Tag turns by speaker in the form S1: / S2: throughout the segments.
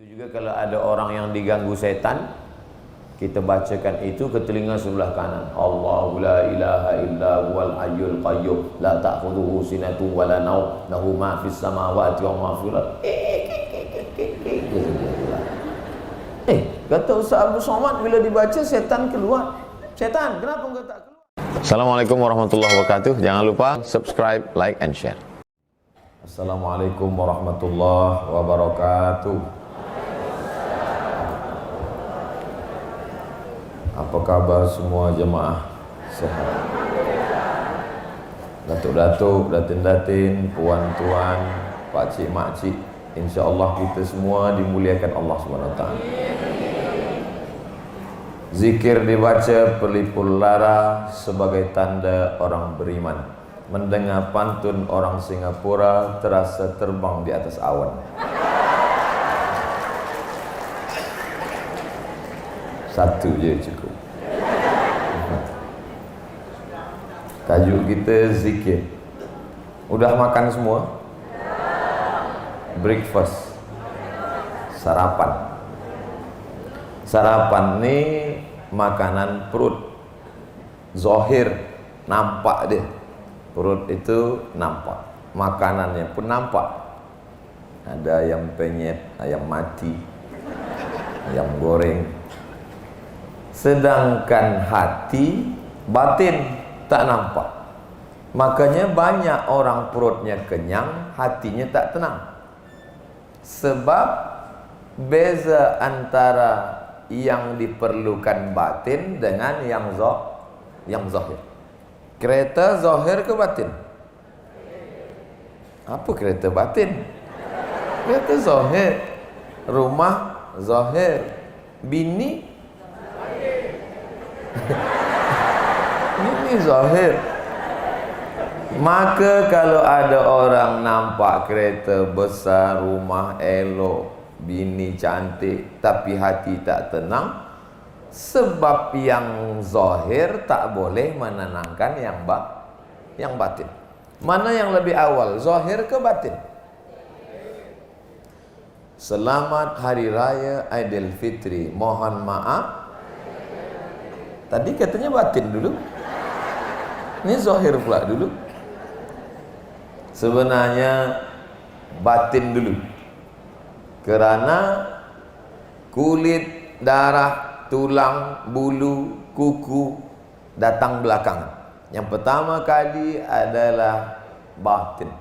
S1: Begitu juga kalau ada orang yang diganggu setan, kita bacakan itu ke telinga sebelah kanan. Allahu la ilaha illa huwal hayyul qayyum la ta'khudhuhu sinatun wa la naum lahu ma fis samawati wa ma fil ardh. Kata Ustaz Abu Somad, bila dibaca setan keluar. Setan, kenapa enggak tak keluar? Assalamualaikum warahmatullahi wabarakatuh. Jangan lupa subscribe, like and share. Assalamualaikum warahmatullahi wabarakatuh. Apa kabar semua jemaah? Sehat. Datuk-datuk, datin-datin, puan-tuan, pakcik-makcik, insya-Allah kita semua dimuliakan Allah SWT. Zikir dibaca pelipur lara sebagai tanda orang beriman. Mendengar pantun orang Singapura terasa terbang di atas awan. Satu je cukup. Tajuk kita zikir. Udah makan semua? Breakfast. Sarapan. Sarapan ni makanan perut. Zahir, nampak dia. Perut itu nampak. Makanannya pun nampak. Ada ayam penyet, ayam mati, ayam goreng. Sedangkan hati, batin tak nampak. Makanya banyak orang perutnya kenyang, hatinya tak tenang. Sebab beza antara yang diperlukan batin dengan yang zahir. Kereta zahir ke batin? Apa kereta batin? Kereta zahir. Rumah zahir. Bini ini zahir. Maka kalau ada orang nampak kereta besar, rumah elok, bini cantik, tapi hati tak tenang, sebab yang zahir tak boleh menenangkan yang batin. Mana yang lebih awal, zahir ke batin? Selamat Hari Raya Aidilfitri. Mohon maaf, tadi katanya batin dulu. Ini zahir pula dulu. Sebenarnya batin dulu. Kerana kulit, darah, tulang, bulu, kuku datang belakangan. Yang pertama kali adalah batin.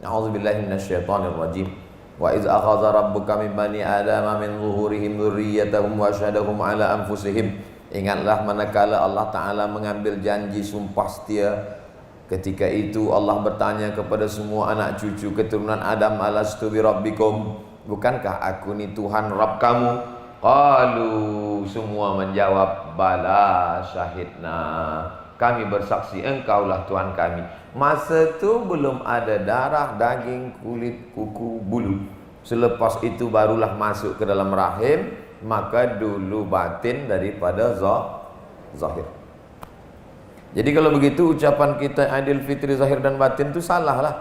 S1: A'udzubillahi minasyaitonirrajim. Wa iz akhadha rabbuka min bani adama min zuhurihim dzurriyyatahum wa asyhadahum ala anfusihim. Ingatlah manakala Allah Ta'ala mengambil janji sumpah setia. Ketika itu Allah bertanya kepada semua anak cucu keturunan Adam, alastu bi rabbikum, bukankah aku ni Tuhan Rabb kamu? Qalu, semua menjawab, bala syahidna, kami bersaksi engkaulah Tuhan kami. Masa tu belum ada darah, daging, kulit, kuku, bulu. Selepas itu barulah masuk ke dalam rahim. Maka dulu batin daripada zahir. Jadi kalau begitu ucapan kita Aidilfitri zahir dan batin itu salah lah.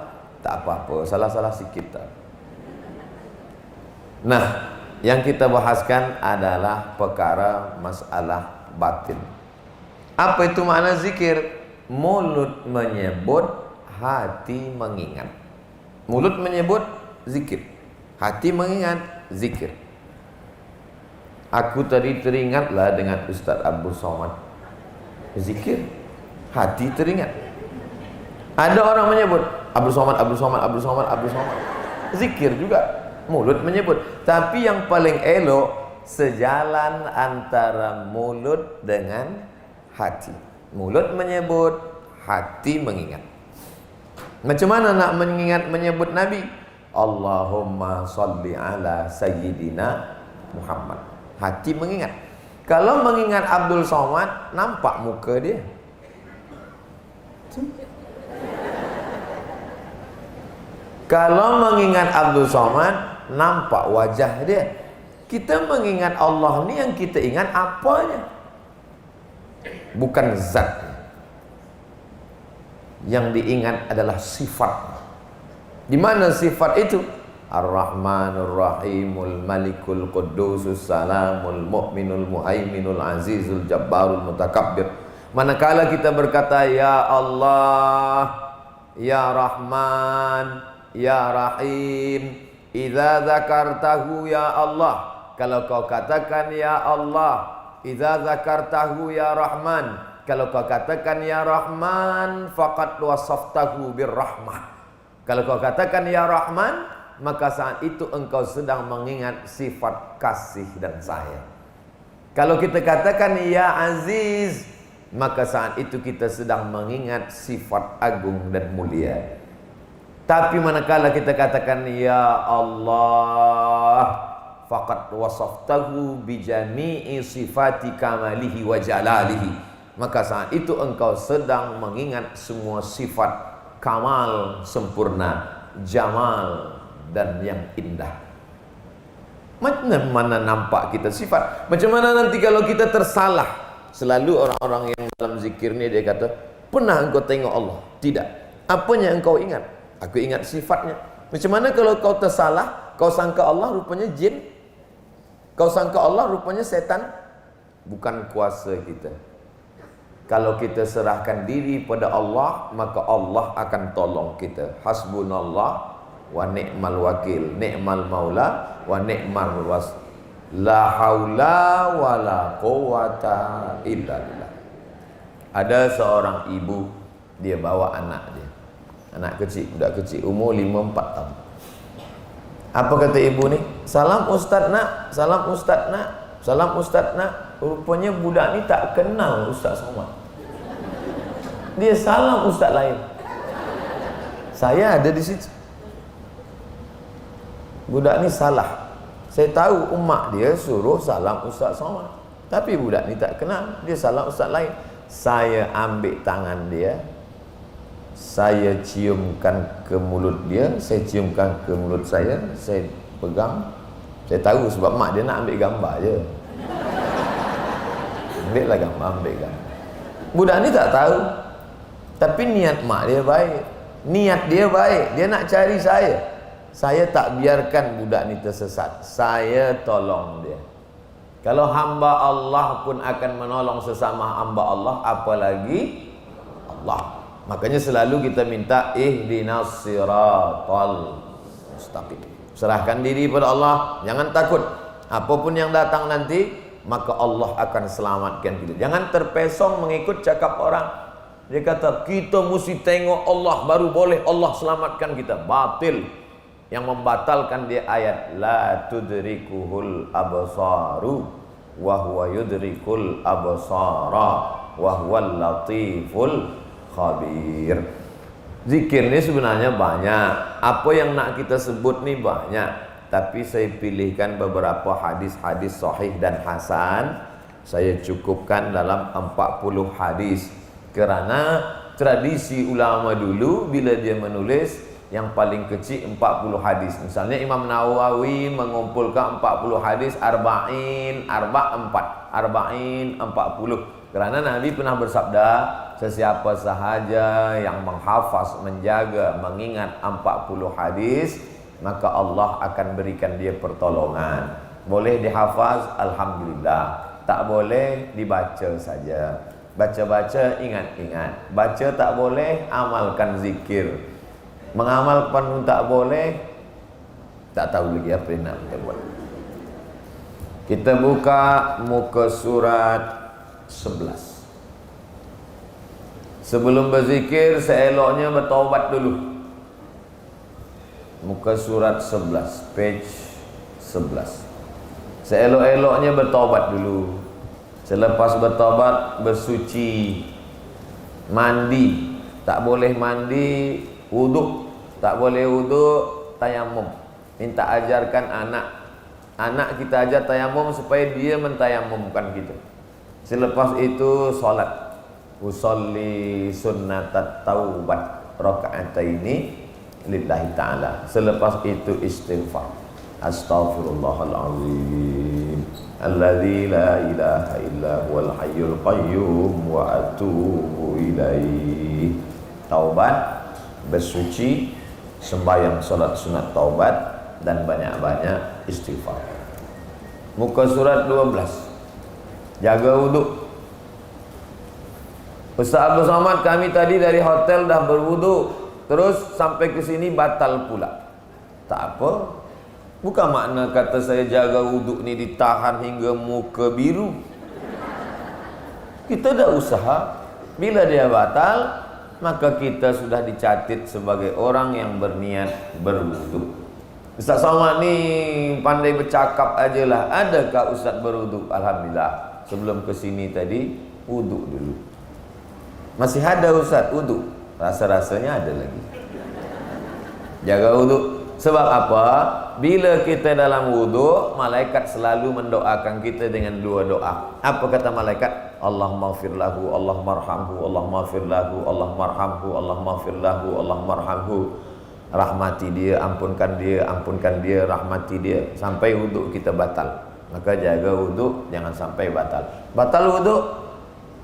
S1: Tak apa-apa, salah-salah sikit tak. Nah, yang kita bahaskan adalah perkara masalah batin. Apa itu makna zikir? Mulut menyebut, hati mengingat. Mulut menyebut, zikir. Hati mengingat, zikir. Aku tadi teringatlah dengan Ustaz Abu Somad. Zikir. Hati teringat. Ada orang menyebut Abu Somad, Abu Somad, Abu Somad, Abu Somad. Zikir juga. Mulut menyebut. Tapi yang paling elok, sejalan antara mulut dengan hati. Mulut menyebut, hati mengingat. Macam mana nak mengingat menyebut Nabi? Allahumma salli ala Sayyidina Muhammad. Hati mengingat. Kalau mengingat Abdul Somad, nampak muka dia. Kalau mengingat Abdul Somad, nampak wajah dia. Kita mengingat Allah ni yang kita ingat apanya? Bukan zat. Yang diingat adalah sifat. Di mana sifat itu? Ar-Rahmanur Rahimul Malikul Quddusus Salamul Mu'minul Muhaiminul Azizul Jabbarul Mutakabbir. Manakala kita berkata ya Allah, ya Rahman, ya Rahim, idza dzakartahu ya Allah, kalau kau katakan ya Allah, idza dzakartahu ya Rahman, kalau kau katakan ya Rahman, faqad wasaftahu birrahmah. Kalau kau katakan ya Rahman, maka saat itu engkau sedang mengingat sifat kasih dan sayang. Kalau kita katakan ya Aziz, maka saat itu kita sedang mengingat sifat agung dan mulia. Tapi manakala kita katakan ya Allah, faqad wasaftahu bijami'i sifati kamalihi wa jalalihi, maka saat itu engkau sedang mengingat semua sifat kamal, sempurna, jamal, dan yang indah. Macam mana nampak kita sifat? Macam mana nanti kalau kita tersalah? Selalu orang-orang yang dalam zikir ni dia kata, pernah engkau tengok Allah? Tidak. Apanya engkau ingat? Aku ingat sifatnya. Macam mana kalau kau tersalah, kau sangka Allah rupanya jin? Kau sangka Allah rupanya setan? Bukan kuasa kita. Kalau kita serahkan diri pada Allah, maka Allah akan tolong kita. Hasbunallah wa ni'mal wakil, ni'mal maula wa ni'mal was. La haula wa la quwata illa billah. Ada seorang ibu, dia bawa anak dia. Anak kecil, budak kecil, umur 5-4 tahun. Apa kata ibu ni? Salam ustaz nak, salam ustaz nak, salam ustaz nak. Rupanya budak ni tak kenal Ustaz Somad. Dia salam ustaz lain. Saya ada di situ. Budak ni salah. Saya tahu umat dia suruh salam Ustaz Somad, tapi budak ni tak kenal, dia salam ustaz lain. Saya ambil tangan dia, saya ciumkan ke mulut dia, saya ciumkan ke mulut saya pegang. Saya tahu sebab mak dia nak ambil gambar je. Ambillah gambar, ambil gambar. Budak ni tak tahu, tapi niat mak dia baik, niat dia baik, dia nak cari saya. Saya tak biarkan budak ni tersesat, saya tolong dia. Kalau hamba Allah pun akan menolong sesama hamba Allah, apalagi Allah. Makanya selalu kita minta ihdinas siratal mustaqim. Serahkan diri pada Allah, jangan takut. Apapun yang datang nanti, maka Allah akan selamatkan kita. Jangan terpesong mengikut cakap orang. Dia kata kita mesti tengok Allah baru boleh Allah selamatkan kita. Batil. Yang membatalkan dia ayat la tudrikuhul absaru wa huwa yudrikul absara wa huwal latiful khabir. Zikir ni sebenarnya banyak. Apa yang nak kita sebut ni banyak. Tapi saya pilihkan beberapa hadis-hadis sahih dan hasan. Saya cukupkan dalam 40 hadis. Kerana tradisi ulama dulu bila dia menulis, yang paling kecil 40 hadis. Misalnya Imam Nawawi mengumpulkan 40 hadis, arba'in 40. Kerana Nabi pernah bersabda, sesiapa sahaja yang menghafaz, menjaga, mengingat 40 hadis, maka Allah akan berikan dia pertolongan. Boleh dihafaz, alhamdulillah. Tak boleh, dibaca saja. Baca-baca, ingat-ingat. Baca tak boleh, amalkan zikir. Mengamalkan pun tak boleh, tak tahu lagi apa yang nak kita buat. Kita buka muka surat 11. Sebelum berzikir, seeloknya bertaubat dulu. Muka surat 11, page 11. Seelok-eloknya bertaubat dulu. Selepas bertaubat, bersuci, mandi. Tak boleh mandi, wuduk. Tak boleh wuduk, tayamum. Minta ajarkan anak. Anak kita ajar tayamum supaya dia mentayamumkan kita. Selepas itu solat. Usolli sunnatat taubat raka'ataini lillahi ta'ala. Selepas itu istighfar. Astaghfirullahalazim alladzi la ilaha illa huwal hayyul qayyum wa atubu ilaihi. Taubat, bersuci, sembahyang solat sunat taubat, dan banyak-banyak istighfar. Muka surat 12. Jaga wuduk. Ustaz Abdul Somad, kami tadi dari hotel dah berwuduk, terus sampai ke sini batal pula. Tak apa. Bukan makna kata saya jaga wuduk ni ditahan hingga muka biru. Kita dah usaha. Bila dia batal, maka kita sudah dicatat sebagai orang yang berniat berwuduk. Ustaz Somad ni pandai bercakap ajalah. Adakah Ustaz berwuduk? Alhamdulillah. Sebelum ke sini tadi wuduk dulu. Masih ada Ustaz wuduk? Rasa-rasanya ada lagi. Jaga wuduk. Sebab apa? Bila kita dalam wuduk, malaikat selalu mendoakan kita dengan dua doa. Apa kata malaikat? Allahumma ighfir lahu, Allahumma arhamhu, Allahumma ighfir lahu, Allahumma arhamhu, Allahumma ighfir lahu, Allahumma arhamhu. Rahmati dia, ampunkan dia, rahmati dia. Sampai wuduk kita batal. Maka jaga wuduk, jangan sampai batal. Batal wuduk,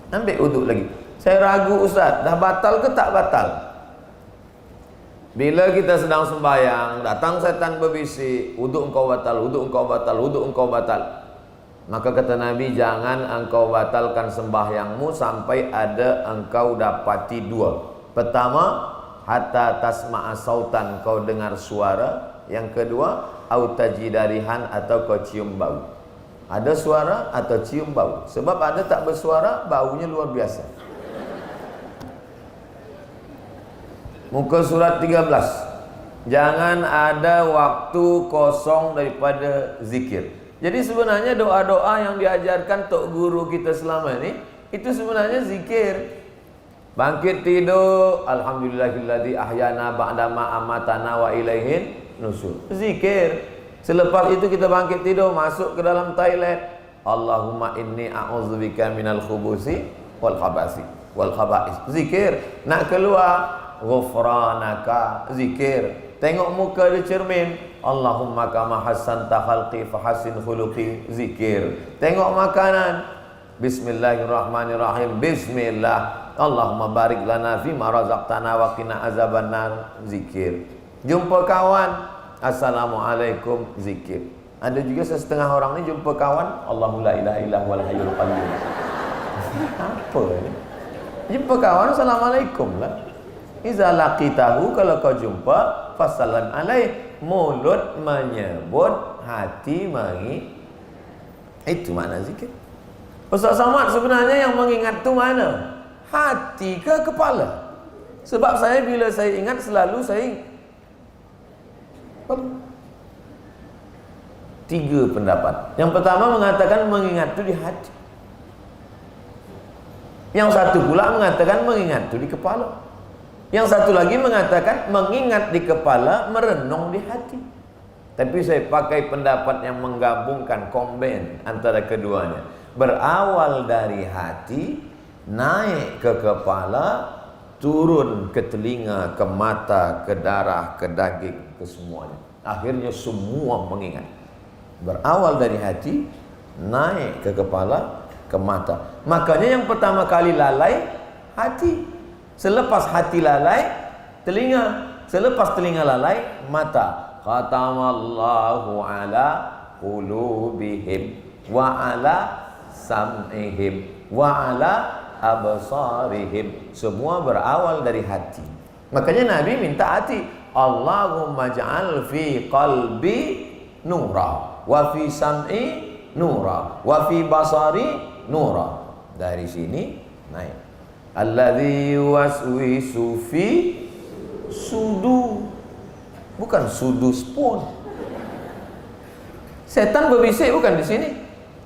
S1: ambil wuduk lagi. Saya ragu Ustaz, dah batal ke tak batal? Bila kita sedang sembahyang, datang setan berbisik, wuduk engkau batal, wuduk engkau batal, wuduk engkau batal. Maka kata Nabi, jangan engkau batalkan sembahyangmu sampai ada engkau dapati dua. Pertama, hatta tasma'a sautan, kau dengar suara. Yang kedua, au tajidarihan, atau kau cium bau. Ada suara atau cium bau. Sebab ada tak bersuara, baunya luar biasa. Muka surat 13. Jangan ada waktu kosong daripada zikir. Jadi sebenarnya doa-doa yang diajarkan tok guru kita selama ini, itu sebenarnya zikir. Bangkit tidur, alhamdulillahilladzi ahyana ba'dama amatana wa ilaihin nusur. Zikir. Selepas itu kita bangkit tidur, masuk ke dalam toilet, Allahumma inni a'udzubika minal khubusi wal khabasi wal khaba'is. Zikir. Nak keluar, ghufranaka, zikir. Tengok muka di cermin, Allahumma kama hassanta khalqi fahassin khuluqi, zikir. Tengok makanan, bismillahirrahmanirrahim, bismillah. Allahumma barik lana fima razaqtana wa qina azabannar, zikir. Jumpa kawan, assalamualaikum, zikir. Ada juga setengah orang ni jumpa kawan, Allahu la ilaha illa huwal hayyul qayyum. Apa ni? Jumpa kawan, assalamualaikum lah. Iza laqitahu, kalau kau jumpa, fasallam alaih. Mulut menyebut, hati mengingat. Itu makna zikir. Ustaz Somad, sebenarnya yang mengingat tu mana? Hati ke kepala? Sebab saya bila saya ingat, selalu saya tiga pendapat. Yang pertama mengatakan mengingat tu di hati. Yang satu pula mengatakan mengingat tu di kepala. Yang satu lagi mengatakan mengingat di kepala, merenung di hati. Tapi saya pakai pendapat yang menggabungkan, combine antara keduanya. Berawal dari hati, naik ke kepala, turun ke telinga, ke mata, ke darah, ke daging, ke semuanya. Akhirnya semua mengingat. Berawal dari hati, naik ke kepala, ke mata. Makanya yang pertama kali lalai, hati. Selepas hati lalai, telinga. Selepas telinga lalai, mata. Khatamallahu ala qulubihim wa ala sam'ihim wa ala absarihim. Semua berawal dari hati. Makanya Nabi minta hati. Allahumma ja'al fi qalbi nura wa fi sam'i nura wa fi basari nura. Dari sini naik. Alladzi waswisu fi sudu, bukan sudus pun. Setan berbisik bukan di sini.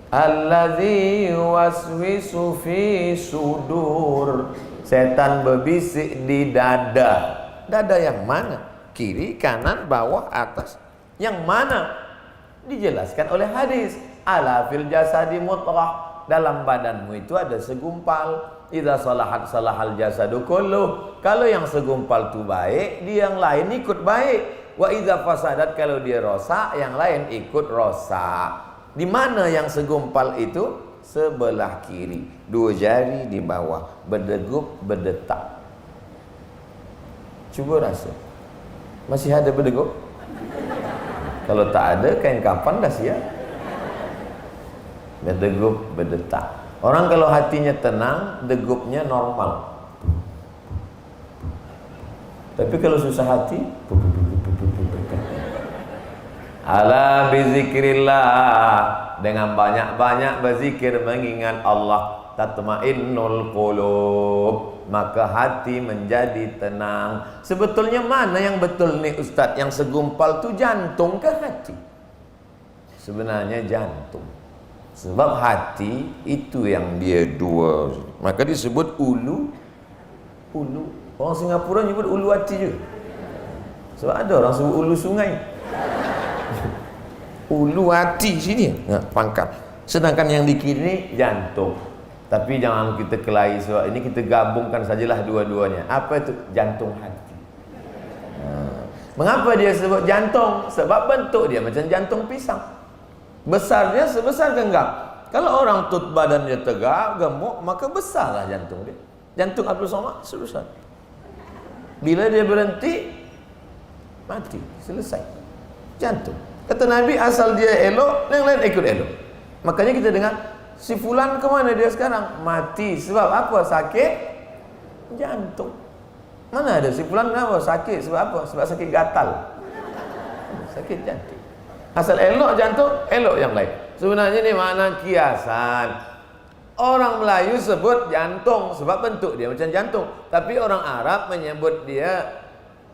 S1: Alladzi waswisu fi sudur. Setan berbisik di dada. Dada yang mana? Kiri, kanan, bawah, atas. Yang mana? Dijelaskan oleh hadis. Ala fil jasadi mutrah. Dalam badanmu itu ada segumpal. Idza salahat salahal jasadu kulluh. Kalau yang segumpal tu baik, dia yang lain ikut baik. Wa idza fasadat, kalau dia rosak, yang lain ikut rosak. Di mana yang segumpal itu? Sebelah kiri. Dua jari di bawah, berdegup, berdetak. Cuba rasa. Masih ada berdegup? Kalau tak ada kain kapan dah siap. Berdegup, berdetak. Orang kalau hatinya tenang, degupnya normal. Tapi kalau susah hati, ala bizikrillah, dengan banyak-banyak berzikir mengingat Allah, tatmainnul qulub, maka hati menjadi tenang. Sebetulnya mana yang betul nih Ustaz? Yang segumpal tu jantung ke hati? Sebenarnya jantung. Sebab hati itu yang dia dua. Maka disebut ulu. Orang Singapura nyebut ulu hati juga. Sebab ada orang sebut ulu sungai. Ulu hati sini, pangkat. Sedangkan yang di kiri jantung. Tapi jangan kita kelahi sebab ini kita gabungkan sajalah dua-duanya. Apa itu? Jantung hati. Mengapa dia sebut jantung? Sebab bentuk dia macam jantung pisang. Besarnya sebesar genggam. Kalau orang tu badannya tegak, gemuk, maka besarlah jantung dia. Jantung Abdul Somad sebesar. Bila dia berhenti, mati, selesai. Jantung. Kata Nabi, asal dia elok, yang lain ikut elok. Makanya kita dengar, si fulan ke mana dia sekarang? Mati. Sebab apa? Sakit jantung. Mana ada si fulan kenapa? Sakit. Sebab apa? Sebab sakit gatal. Sakit jantung. Asal elok jantung, elok yang lain. Sebenarnya ini makna kiasan. Orang Melayu sebut jantung sebab bentuk dia macam jantung. Tapi orang Arab menyebut dia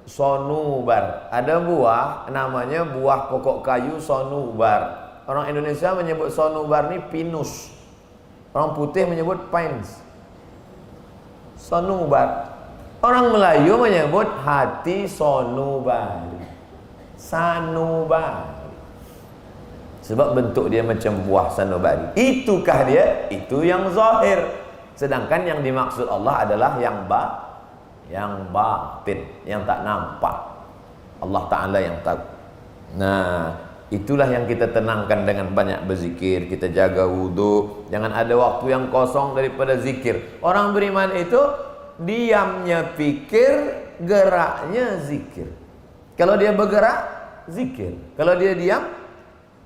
S1: sonubar. Ada buah namanya buah pokok kayu sonubar. Orang Indonesia menyebut sonubar ni pinus. Orang putih menyebut pines. Sonubar. Orang Melayu menyebut hati sonubar. Sanubari. Sebab bentuk dia macam buah sanubari. Itukah dia? Itu yang zahir. Sedangkan yang dimaksud Allah adalah yang batin, yang tak nampak. Allah Ta'ala yang tahu. Nah, itulah yang kita tenangkan dengan banyak berzikir. Kita jaga wudhu. Jangan ada waktu yang kosong daripada zikir. Orang beriman itu diamnya pikir, geraknya zikir. Kalau dia bergerak, zikir. Kalau dia diam,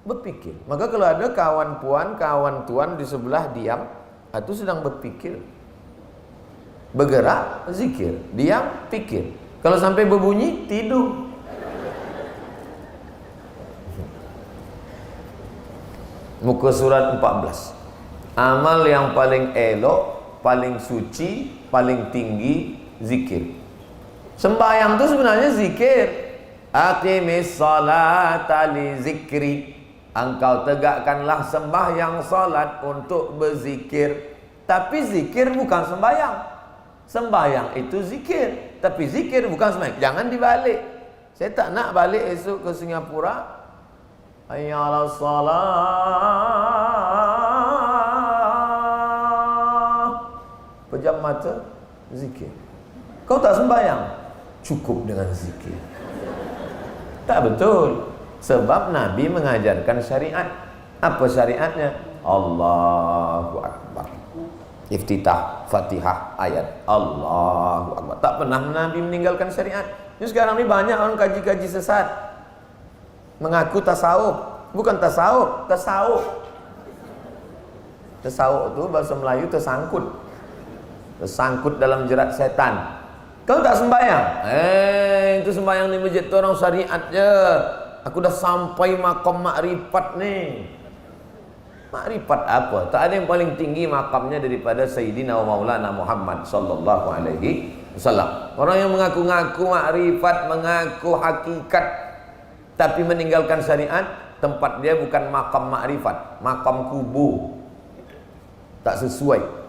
S1: berpikir. Maka kalau ada kawan puan, kawan tuan di sebelah diam, itu sedang berpikir. Bergerak, zikir. Diam, pikir. Kalau sampai berbunyi, tidur. Muka surat 14. Amal yang paling elok, paling suci, paling tinggi, zikir. Sembahyang itu sebenarnya zikir. Aqimis salata li zikri. Engkau tegakkanlah sembahyang salat untuk berzikir. Tapi zikir bukan sembahyang. Sembahyang itu zikir, tapi zikir bukan sembahyang. Jangan dibalik. Saya tak nak balik esok ke Singapura. Hayya 'alas salah. Pejam mata, zikir. Kau tak sembahyang, cukup dengan zikir. Tak betul. Sebab Nabi mengajarkan syariat. Apa syariatnya? Allahu Akbar. Iftitah, Fatihah, ayat. Allahu Akbar. Tak pernah Nabi meninggalkan syariat. Ini sekarang ni banyak orang kaji-kaji sesat. Mengaku tasawuf. Bukan tasawuf, tasawuf. Tasawuf itu bahasa Melayu tersangkut. Tersangkut dalam jerat setan. Kau tak sembahyang? Itu sembahyang di masjid tu orang syariat je. Aku dah sampai makam makrifat ni. Makrifat apa? Tak ada yang paling tinggi makamnya daripada Sayyidina wa Maulana Muhammad sallallahu alaihi wasallam. Orang yang mengaku-ngaku makrifat, mengaku hakikat, tapi meninggalkan syariat, tempat dia bukan makam makrifat, makam kubur. Tak sesuai.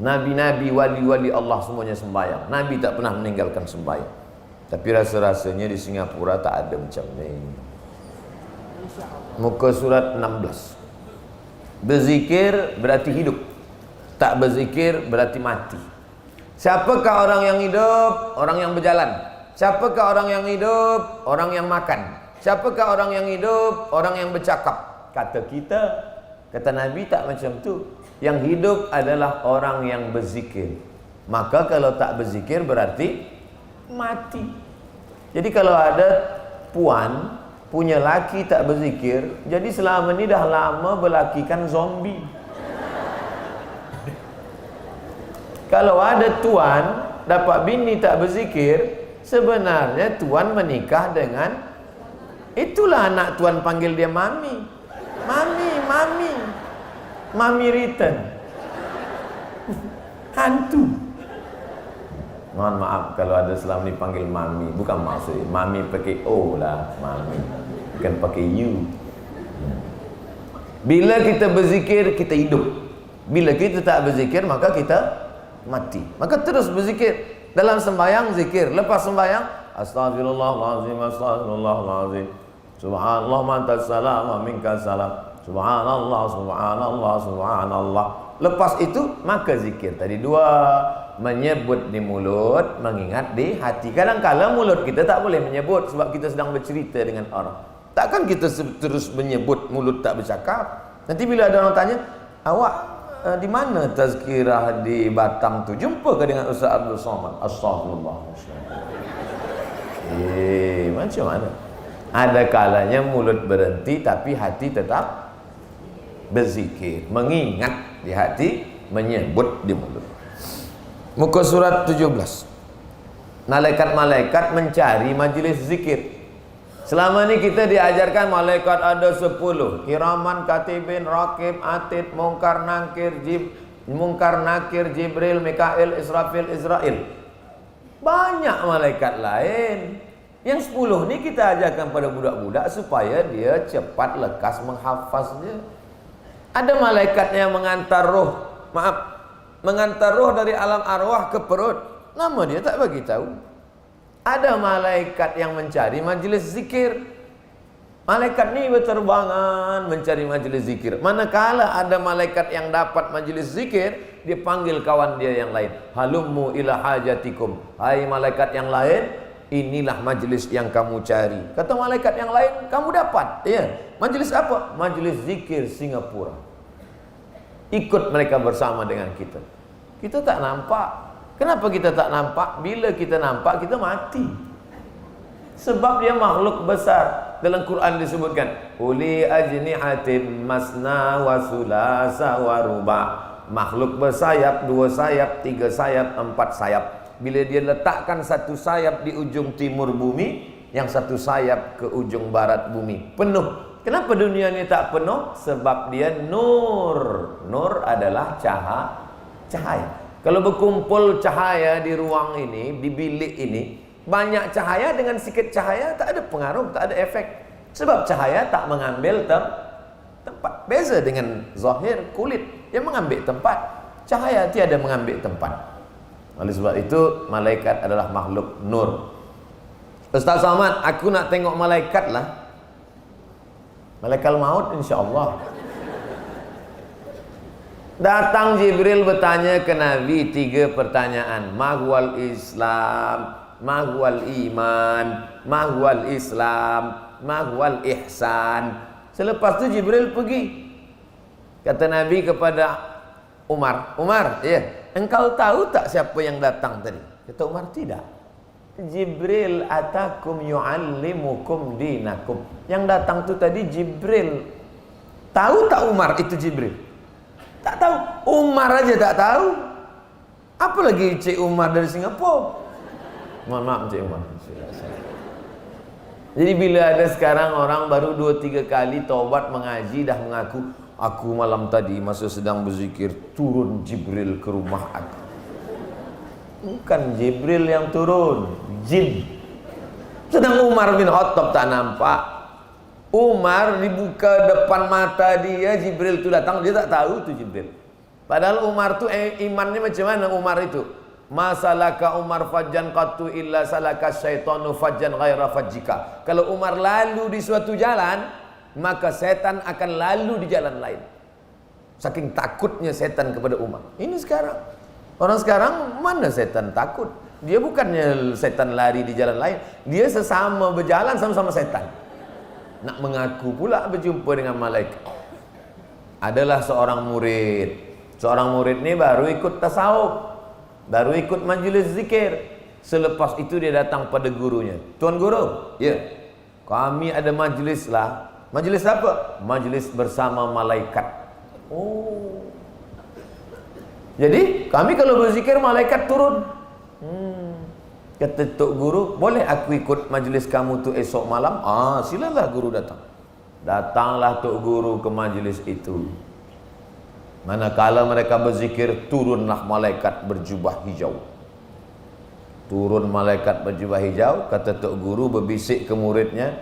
S1: Nabi-nabi, wali-wali Allah semuanya sembahyang. Nabi tak pernah meninggalkan sembahyang. Tapi rasa-rasanya di Singapura tak ada macam ni. Muka surat 16. Berzikir berarti hidup. Tak berzikir berarti mati. Siapakah orang yang hidup? Orang yang berjalan. Siapakah orang yang hidup? Orang yang makan. Siapakah orang yang hidup? Orang yang bercakap. Kata kita, kata Nabi tak macam tu. Yang hidup adalah orang yang berzikir. Maka kalau tak berzikir berarti mati. Jadi kalau ada puan punya laki tak berzikir, jadi selama ni dah lama berlakikan zombie. Kalau ada tuan dapat bini tak berzikir, sebenarnya tuan menikah dengan, itulah anak tuan panggil dia mami. Mami, mami. Mami return. Hantu. Mohon maaf kalau ada selama ni panggil mami, bukan maksud mami pakai O lah, mami. Bukan pakai U. Bila kita berzikir, kita hidup. Bila kita tak berzikir, maka kita mati. Maka terus berzikir. Dalam sembahyang zikir, lepas sembahyang astaghfirullahalazim, astaghfirullahalazim, subhanallah wa antas salam wa minkas salam, subhanallah, subhanallah, subhanallah. Lepas itu maka zikir tadi dua, menyebut di mulut, mengingat di hati. Kadang-kadang mulut kita tak boleh menyebut sebab kita sedang bercerita dengan orang. Takkan kita terus menyebut, mulut tak bercakap. Nanti bila ada orang tanya, awak di mana tazkirah di Batam tu? Jumpa ke dengan Ustaz Abdul Somad? Astagfirullah. Macam mana? Ada kalanya mulut berhenti tapi hati tetap berzikir, mengingat di hati, menyebut di mulut. Muka surat 17. Malaikat-malaikat mencari majlis zikir. Selama ni kita diajarkan malaikat ada 10. Kiraman, katibin, rakib, atid, mungkar, nakir, Jibril, Mikail, Israfil, Israel. Banyak malaikat lain. Yang 10 ni kita ajarkan pada budak-budak supaya dia cepat lekas menghafaznya. Ada malaikat yang mengantar roh dari alam arwah ke perut. Nama dia tak bagi tahu. Ada malaikat yang mencari majlis zikir. Malaikat ni berterbangan mencari majlis zikir. Manakala ada malaikat yang dapat majlis zikir, dia panggil kawan dia yang lain. Halummu ila hajatikum. Hai malaikat yang lain, inilah majlis yang kamu cari. Kata malaikat yang lain, kamu dapat. Ya. Majlis apa? Majlis zikir Singapura. Ikut mereka bersama dengan kita. Kita tak nampak. Kenapa kita tak nampak? Bila kita nampak, kita mati. Sebab dia makhluk besar. Dalam Quran disebutkan, uli ajnihatin masna wa sulasa wa ruba. Makhluk bersayap, 2 sayap, 3 sayap, 4 sayap. Bila dia letakkan satu sayap di ujung timur bumi, yang satu sayap ke ujung barat bumi, penuh. Kenapa dunia ini tak penuh? Sebab dia nur. Nur adalah cahaya. Kalau berkumpul cahaya di ruang ini, di bilik ini, banyak cahaya dengan sikit cahaya, tak ada pengaruh, tak ada efek. Sebab cahaya tak mengambil tempat. Beza dengan zahir, kulit yang mengambil tempat. Cahaya tiada mengambil tempat. Oleh sebab itu, malaikat adalah makhluk nur. Ustaz Somad, aku nak tengok malaikat lah. Malaikat maut insya-Allah. Datang Jibril bertanya ke Nabi 3 pertanyaan. Mahwal Islam, mahwal iman, mahwal Islam, mahwal ihsan. Selepas tu Jibril pergi. Kata Nabi kepada Umar, ya, engkau tahu tak siapa yang datang tadi? Kata Umar, tidak. Jibril atakum yu'allimukum dinakum. Yang datang tu tadi Jibril. Tahu tak Umar itu Jibril? Tak tahu. Umar aja tak tahu. Apa lagi Cik Umar dari Singapura? Mohon maaf Cik Umar. Jadi bila ada sekarang orang baru 2-3 kali taubat mengaji dah mengaku, aku malam tadi masa sedang berzikir turun Jibril ke rumah aku. Bukan Jibril yang turun, jin. Sedang Umar bin Khattab tak nampak. Umar dibuka depan mata dia, Jibril itu datang, dia tak tahu itu Jibril. Padahal Umar tu imannya macam mana Umar itu? Masalaka Umar fajjan qattu illa salaka syaitanu fajjan ghaira fajjika. Kalau Umar lalu di suatu jalan, maka setan akan lalu di jalan lain. Saking takutnya setan kepada Umar. Ini sekarang. Orang sekarang mana setan takut? Dia bukannya setan lari di jalan lain, dia sesama berjalan sama-sama setan. Nak mengaku pula berjumpa dengan malaikat. Adalah seorang murid. Seorang murid ni baru ikut tasawuf, baru ikut majlis zikir. Selepas itu dia datang pada gurunya. Tuan guru, ya, Kami ada majlis lah. Majlis apa? Majlis bersama malaikat. Oh. Jadi kami kalau berzikir malaikat turun. Kata Tok Guru, boleh aku ikut majlis kamu tu esok malam? Silalah guru datang. Datanglah Tok Guru ke majlis itu. Manakala mereka berzikir, turunlah malaikat berjubah hijau. Turun malaikat berjubah hijau, kata Tok Guru berbisik ke muridnya,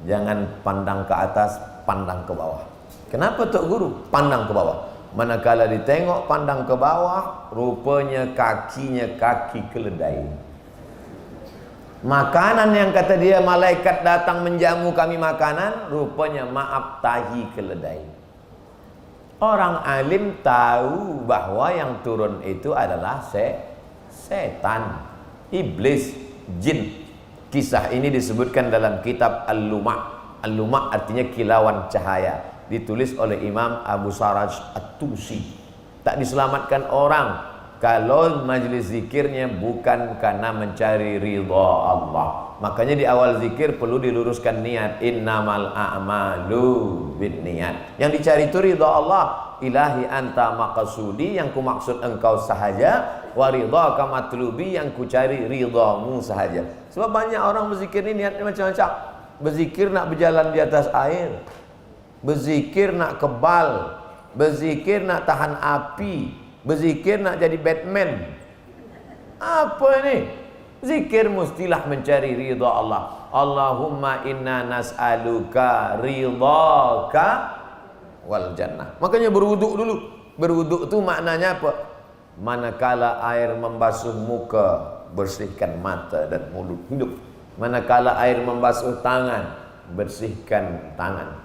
S1: jangan pandang ke atas, pandang ke bawah. Kenapa Tok Guru? Pandang ke bawah. Manakala ditengok pandang ke bawah, rupanya kakinya kaki keledai. Makanan yang kata dia malaikat datang menjamu kami makanan, rupanya maaf tahi keledai. Orang alim tahu bahwa yang turun itu adalah setan, iblis, jin. Kisah ini disebutkan dalam kitab Al-Luma'. Al-Luma' artinya kilauan cahaya. Ditulis oleh Imam Abu Saraj At-Tusi. Tak diselamatkan orang kalau majlis zikirnya bukan karena mencari ridha Allah. Makanya di awal zikir perlu diluruskan niat. Innamal a'malu binniyat. Yang dicari itu ridha Allah. Ilahi anta maqsudi, yang ku maksud engkau sahaja. Wa ridhaka matlubi, yang ku cari ridhamu sahaja. Sebab banyak orang berzikir ini niatnya macam-macam. Berzikir nak berjalan di atas air, berzikir nak kebal, berzikir nak tahan api, berzikir nak jadi Batman. Apa ini? Zikir mestilah mencari ridha Allah. Allahumma inna nas'aluka ridhaka wal jannah. Makanya berwuduk dulu. Berwuduk tu maknanya apa? Manakala air membasuh muka, bersihkan mata dan mulut hidup. Manakala air membasuh tangan, bersihkan tangan.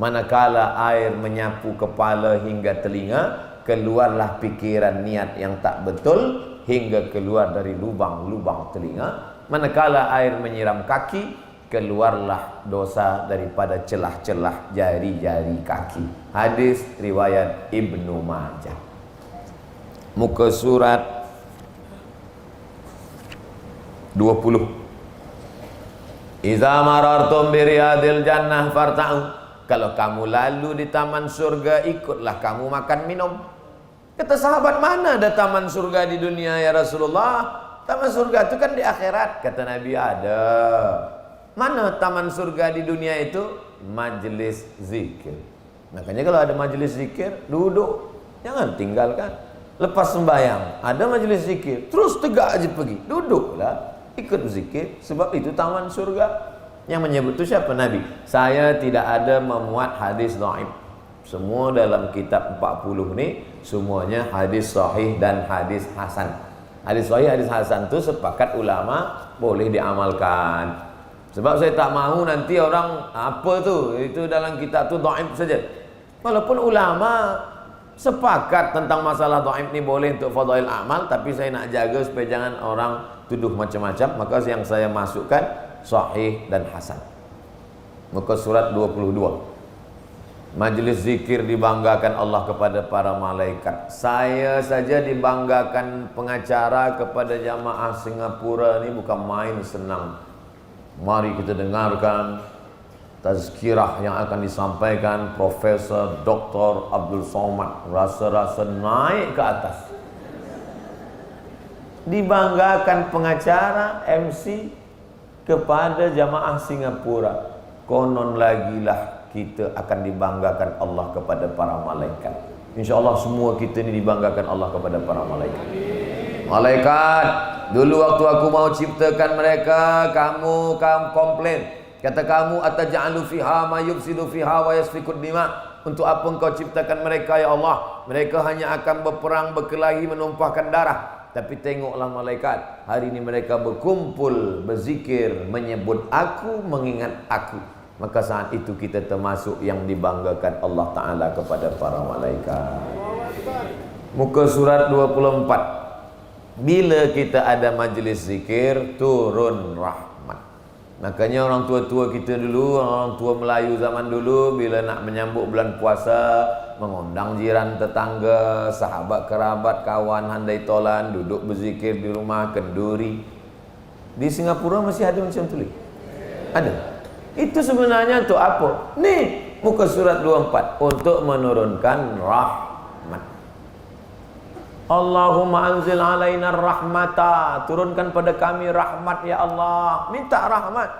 S1: Manakala air menyapu kepala hingga telinga, keluarlah pikiran niat yang tak betul hingga keluar dari lubang-lubang telinga. Manakala air menyiram kaki, keluarlah dosa daripada celah-celah jari-jari kaki. Hadis riwayat Ibnu Majah. Muka surat 20. Iza marartum biriyadil jannah farta'u. Kalau kamu lalu di taman surga, ikutlah kamu makan minum. Kata sahabat, mana ada taman surga di dunia ya Rasulullah? Taman surga itu kan di akhirat. Kata Nabi, ada. Mana taman surga di dunia itu? Majlis zikir. Makanya kalau ada majlis zikir, duduk, jangan tinggalkan. Lepas sembahyang, ada majlis zikir, terus tegak aja pergi, duduklah, ikut zikir. Sebab itu taman surga. Yang menyebut itu siapa? Nabi. Saya tidak ada memuat hadis dhaif. Semua dalam kitab 40 ni semuanya hadis sahih dan hadis hasan. Hadis sahih, hadis hasan itu sepakat ulama boleh diamalkan. Sebab saya tak mahu nanti orang apa tu, itu dalam kitab tu dhaif saja. Walaupun ulama sepakat tentang masalah dhaif ni boleh untuk fadail amal, tapi saya nak jaga supaya jangan orang tuduh macam-macam, maka yang saya masukkan sahih dan hasan. Muka surat 22. Majlis zikir dibanggakan Allah kepada para malaikat. Saya saja dibanggakan pengacara kepada jamaah Singapura ni bukan main senang. Mari kita dengarkan tazkirah yang akan disampaikan Profesor Dr. Abdul Somad. Rasa-rasa naik ke atas. Dibanggakan pengacara MC kepada jamaah Singapura. Konon lagi lah kita akan dibanggakan Allah kepada para malaikat. InsyaAllah semua kita ni dibanggakan Allah kepada para malaikat. Malaikat, dulu waktu aku mau ciptakan mereka, kamu komplain. Kata kamu, ataj'alu fiha ma yufsidu fiha wa yasfikud dima. Untuk apa engkau ciptakan mereka ya Allah? Mereka hanya akan berperang, berkelahi, menumpahkan darah. Tapi tengoklah malaikat, hari ini mereka berkumpul, berzikir, menyebut aku, mengingat aku. Maka saat itu kita termasuk yang dibanggakan Allah Ta'ala kepada para malaikat. Muka surat 24. Bila kita ada majlis zikir, turun rahmat. Makanya orang tua-tua kita dulu, orang tua Melayu zaman dulu, bila nak menyambut bulan puasa, mengundang jiran tetangga, sahabat kerabat, kawan, handai tolan, duduk berzikir di rumah kenduri. Di Singapura masih ada macam tu? Ada. Itu sebenarnya untuk apa? Nih, muka surat 24, untuk menurunkan rahmat. Allahumma anzil alaina rahmata, turunkan pada kami rahmat ya Allah. Minta rahmat.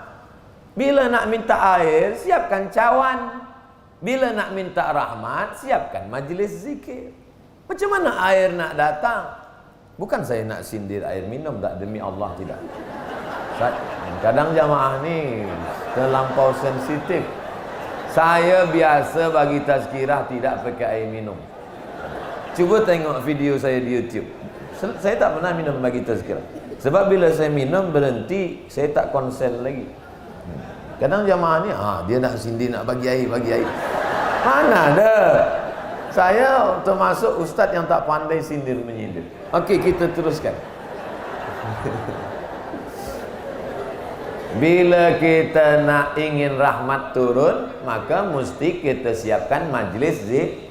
S1: Bila nak minta air, siapkan cawan. Bila nak minta rahmat, siapkan majlis zikir. Macam mana air nak datang? Bukan saya nak sindir air minum, tak, demi Allah tidak. Kadang jamaah ni terlampau sensitif. Saya biasa bagi tazkirah tidak pakai air minum. Cuba tengok video saya di YouTube. Saya tak pernah minum bagi tazkirah. Sebab bila saya minum berhenti, saya tak konsen lagi. Kadang jamaah ni, dia nak sindir, nak bagi air. Mana ada? Saya termasuk ustaz yang tak pandai sindir menyindir. Okey, kita teruskan. Bila kita nak ingin rahmat turun, maka mesti kita siapkan majlis zikir.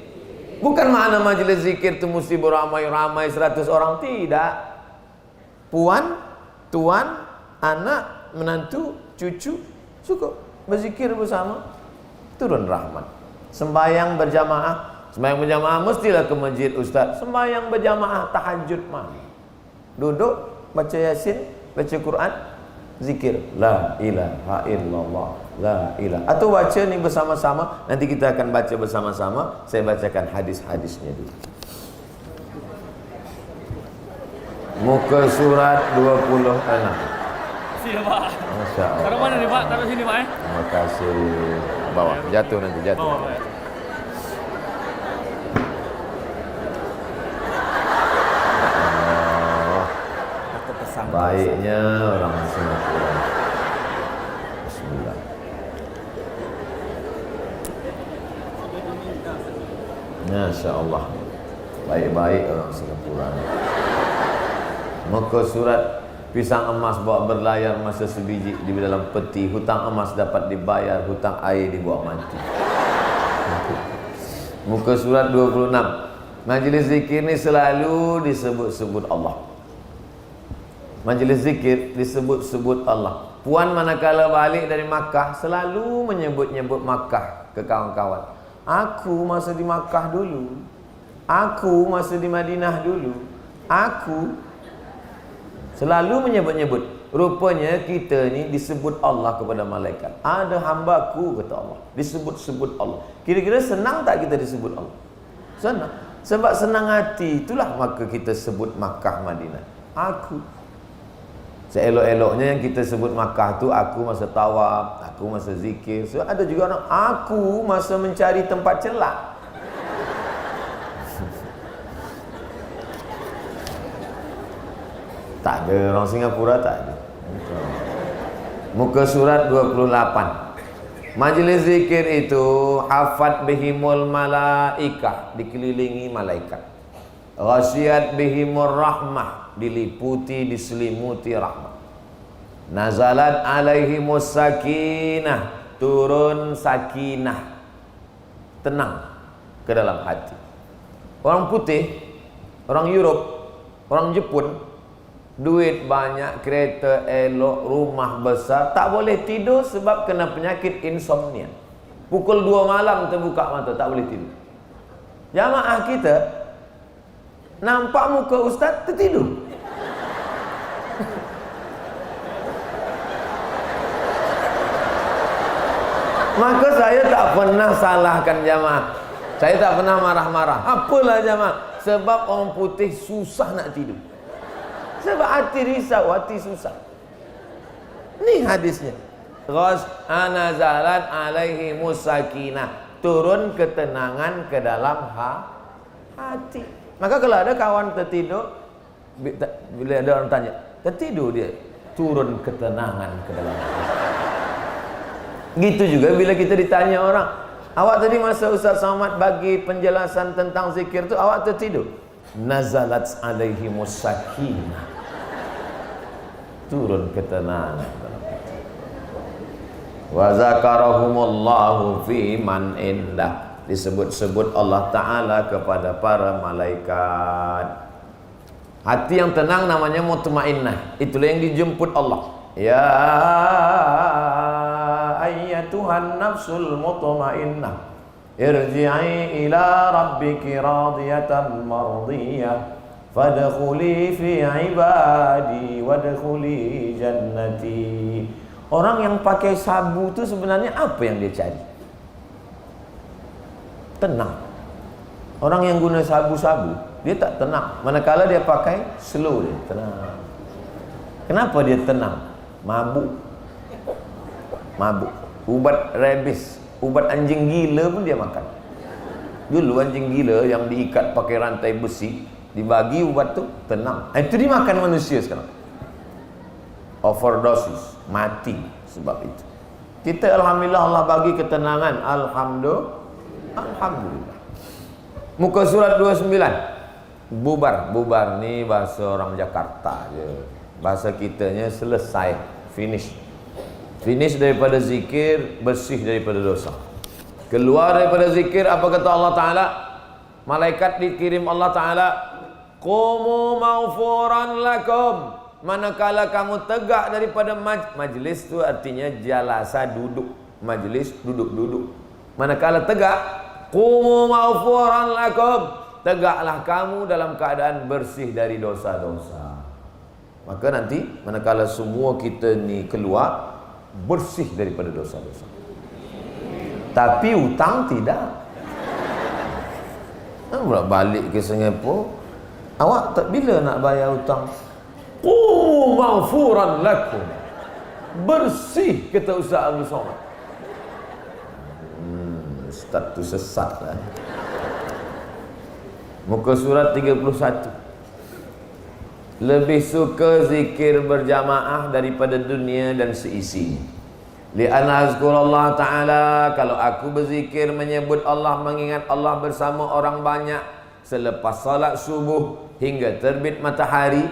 S1: Bukan makna majlis zikir itu mesti beramai-ramai 100 orang, tidak. Puan, tuan, anak, menantu, cucu, cukup berzikir bersama, turun rahmat. Sembahyang berjamaah, mestilah ke masjid ustaz. Sembahyang berjamaah tahajud malam. Duduk baca Yasin, baca Quran, zikir la ilaha illallah, la ilaha. Atau baca ni bersama-sama. Nanti kita akan baca bersama-sama. Saya bacakan hadis-hadisnya dulu. Muka surat 26.
S2: Sini Pak.
S1: Masya Allah.
S2: Taruh mana nih Pak? Taruh sini Pak.
S1: Terima kasih. Bawah, jatuh nanti jatuh.
S2: Bawah Pak.
S1: Baiknya orang Singapura. Bismillah. Masya Allah. Baik-baik orang Singapura. Muka surat pisang emas bawa berlayar masa sebiji di dalam peti. Hutang emas dapat dibayar, hutang air dibuat mati. Muka surat 26. Majlis zikir ni selalu disebut-sebut Allah. Majlis zikir disebut-sebut Allah. Puan manakala balik dari Makkah selalu menyebut-nyebut Makkah ke kawan-kawan. Aku masa di Makkah dulu. Aku masa di Madinah dulu. Aku selalu menyebut-nyebut. Rupanya kita ni disebut Allah kepada malaikat. Ada hambaku, kata Allah. Disebut-sebut Allah. Kira-kira senang tak kita disebut Allah? Senang. Sebab senang hati, itulah maka kita sebut Makkah, Madinah. Aku. Seelok-eloknya yang kita sebut Makkah tu, aku masa tawaf, aku masa zikir. So, ada juga orang, aku masa mencari tempat celak. Tak ada, orang Singapura tak ada. Muka surat 28. Majlis zikir itu hafat bihimul malaikah, dikelilingi malaikat. Ghasyiyat bihimur rahmah, diliputi, diselimuti rahmat. Nazalat alaihimus sakinah, turun sakinah, tenang ke dalam hati. Orang putih, orang Europe, orang Jepun, duit banyak, kereta elok, rumah besar, tak boleh tidur sebab kena penyakit insomnia. Pukul 2 malam terbuka mata, tak boleh tidur. Jamaah kita nampak muka ustaz tertidur. Maka saya tak pernah salahkan jamaah. Saya tak pernah marah-marah. Apalah jamaah? Sebab orang putih susah nak tidur. Sebab hati risau, hati susah. Ni hadisnya. Nazalat alaihimus sakinah, turun ketenangan ke dalam hati. Maka kalau ada kawan tertidur, bila ada orang tanya, tertidur dia, turun ketenangan ke dalam hati. Gitu juga bila kita ditanya orang, awak tadi masa Ustaz Somad bagi penjelasan tentang zikir tu, awak tertidur? Nazalat alaihimus sakinah, turun ketenangan. Wa zakarahumullahu fi man indah, disebut-sebut Allah Ta'ala kepada para malaikat. Hati yang tenang namanya mutmainnah. Itulah yang dijemput Allah. Ya ayyatuhan nafsul mutmainnah irji'i ila rabbiki radiyatan mardiyah fadkhuli fi ibadi wadkhuli jannati. Orang yang pakai sabu itu sebenarnya apa yang dia cari? Tenang. Orang yang guna sabu-sabu, dia tak tenang. Manakala dia pakai slow, dia tenang. Kenapa dia tenang? Mabuk. Ubat rabies, ubat anjing gila pun dia makan. Dulu anjing gila yang diikat pakai rantai besi, dibagi ubat tu tenang. Itu dimakan manusia sekarang. Overdosis, mati sebab itu. Kita alhamdulillah Allah bagi ketenangan. Alhamdulillah. Muka surat 29. Bubar ni bahasa orang Jakarta je. Bahasa kitanya selesai, finish daripada zikir, bersih daripada dosa. Keluar daripada zikir, apa kata Allah Ta'ala? Malaikat dikirim Allah Ta'ala, qumu maghfuran lakum. Manakala kamu tegak daripada majlis tu artinya jalasa, duduk. Majlis, duduk. Manakala tegak, qumu maghfuran lakum. Tegaklah kamu dalam keadaan bersih dari dosa-dosa. Maka nanti manakala semua kita ni keluar, bersih daripada dosa-dosa. Tapi hutang tidak. Pula balik ke Singapura, awak tak bila nak bayar hutang? Maghfuran lakum. Bersih, kata Ustaz Abdul Somad. Ustaz tu sesat lah. Muka surat 31. Lebih suka zikir berjamaah daripada dunia dan seisinya. Li'anna azkurallah ta'ala, kalau aku berzikir menyebut Allah, mengingat Allah bersama orang banyak selepas salat subuh hingga terbit matahari.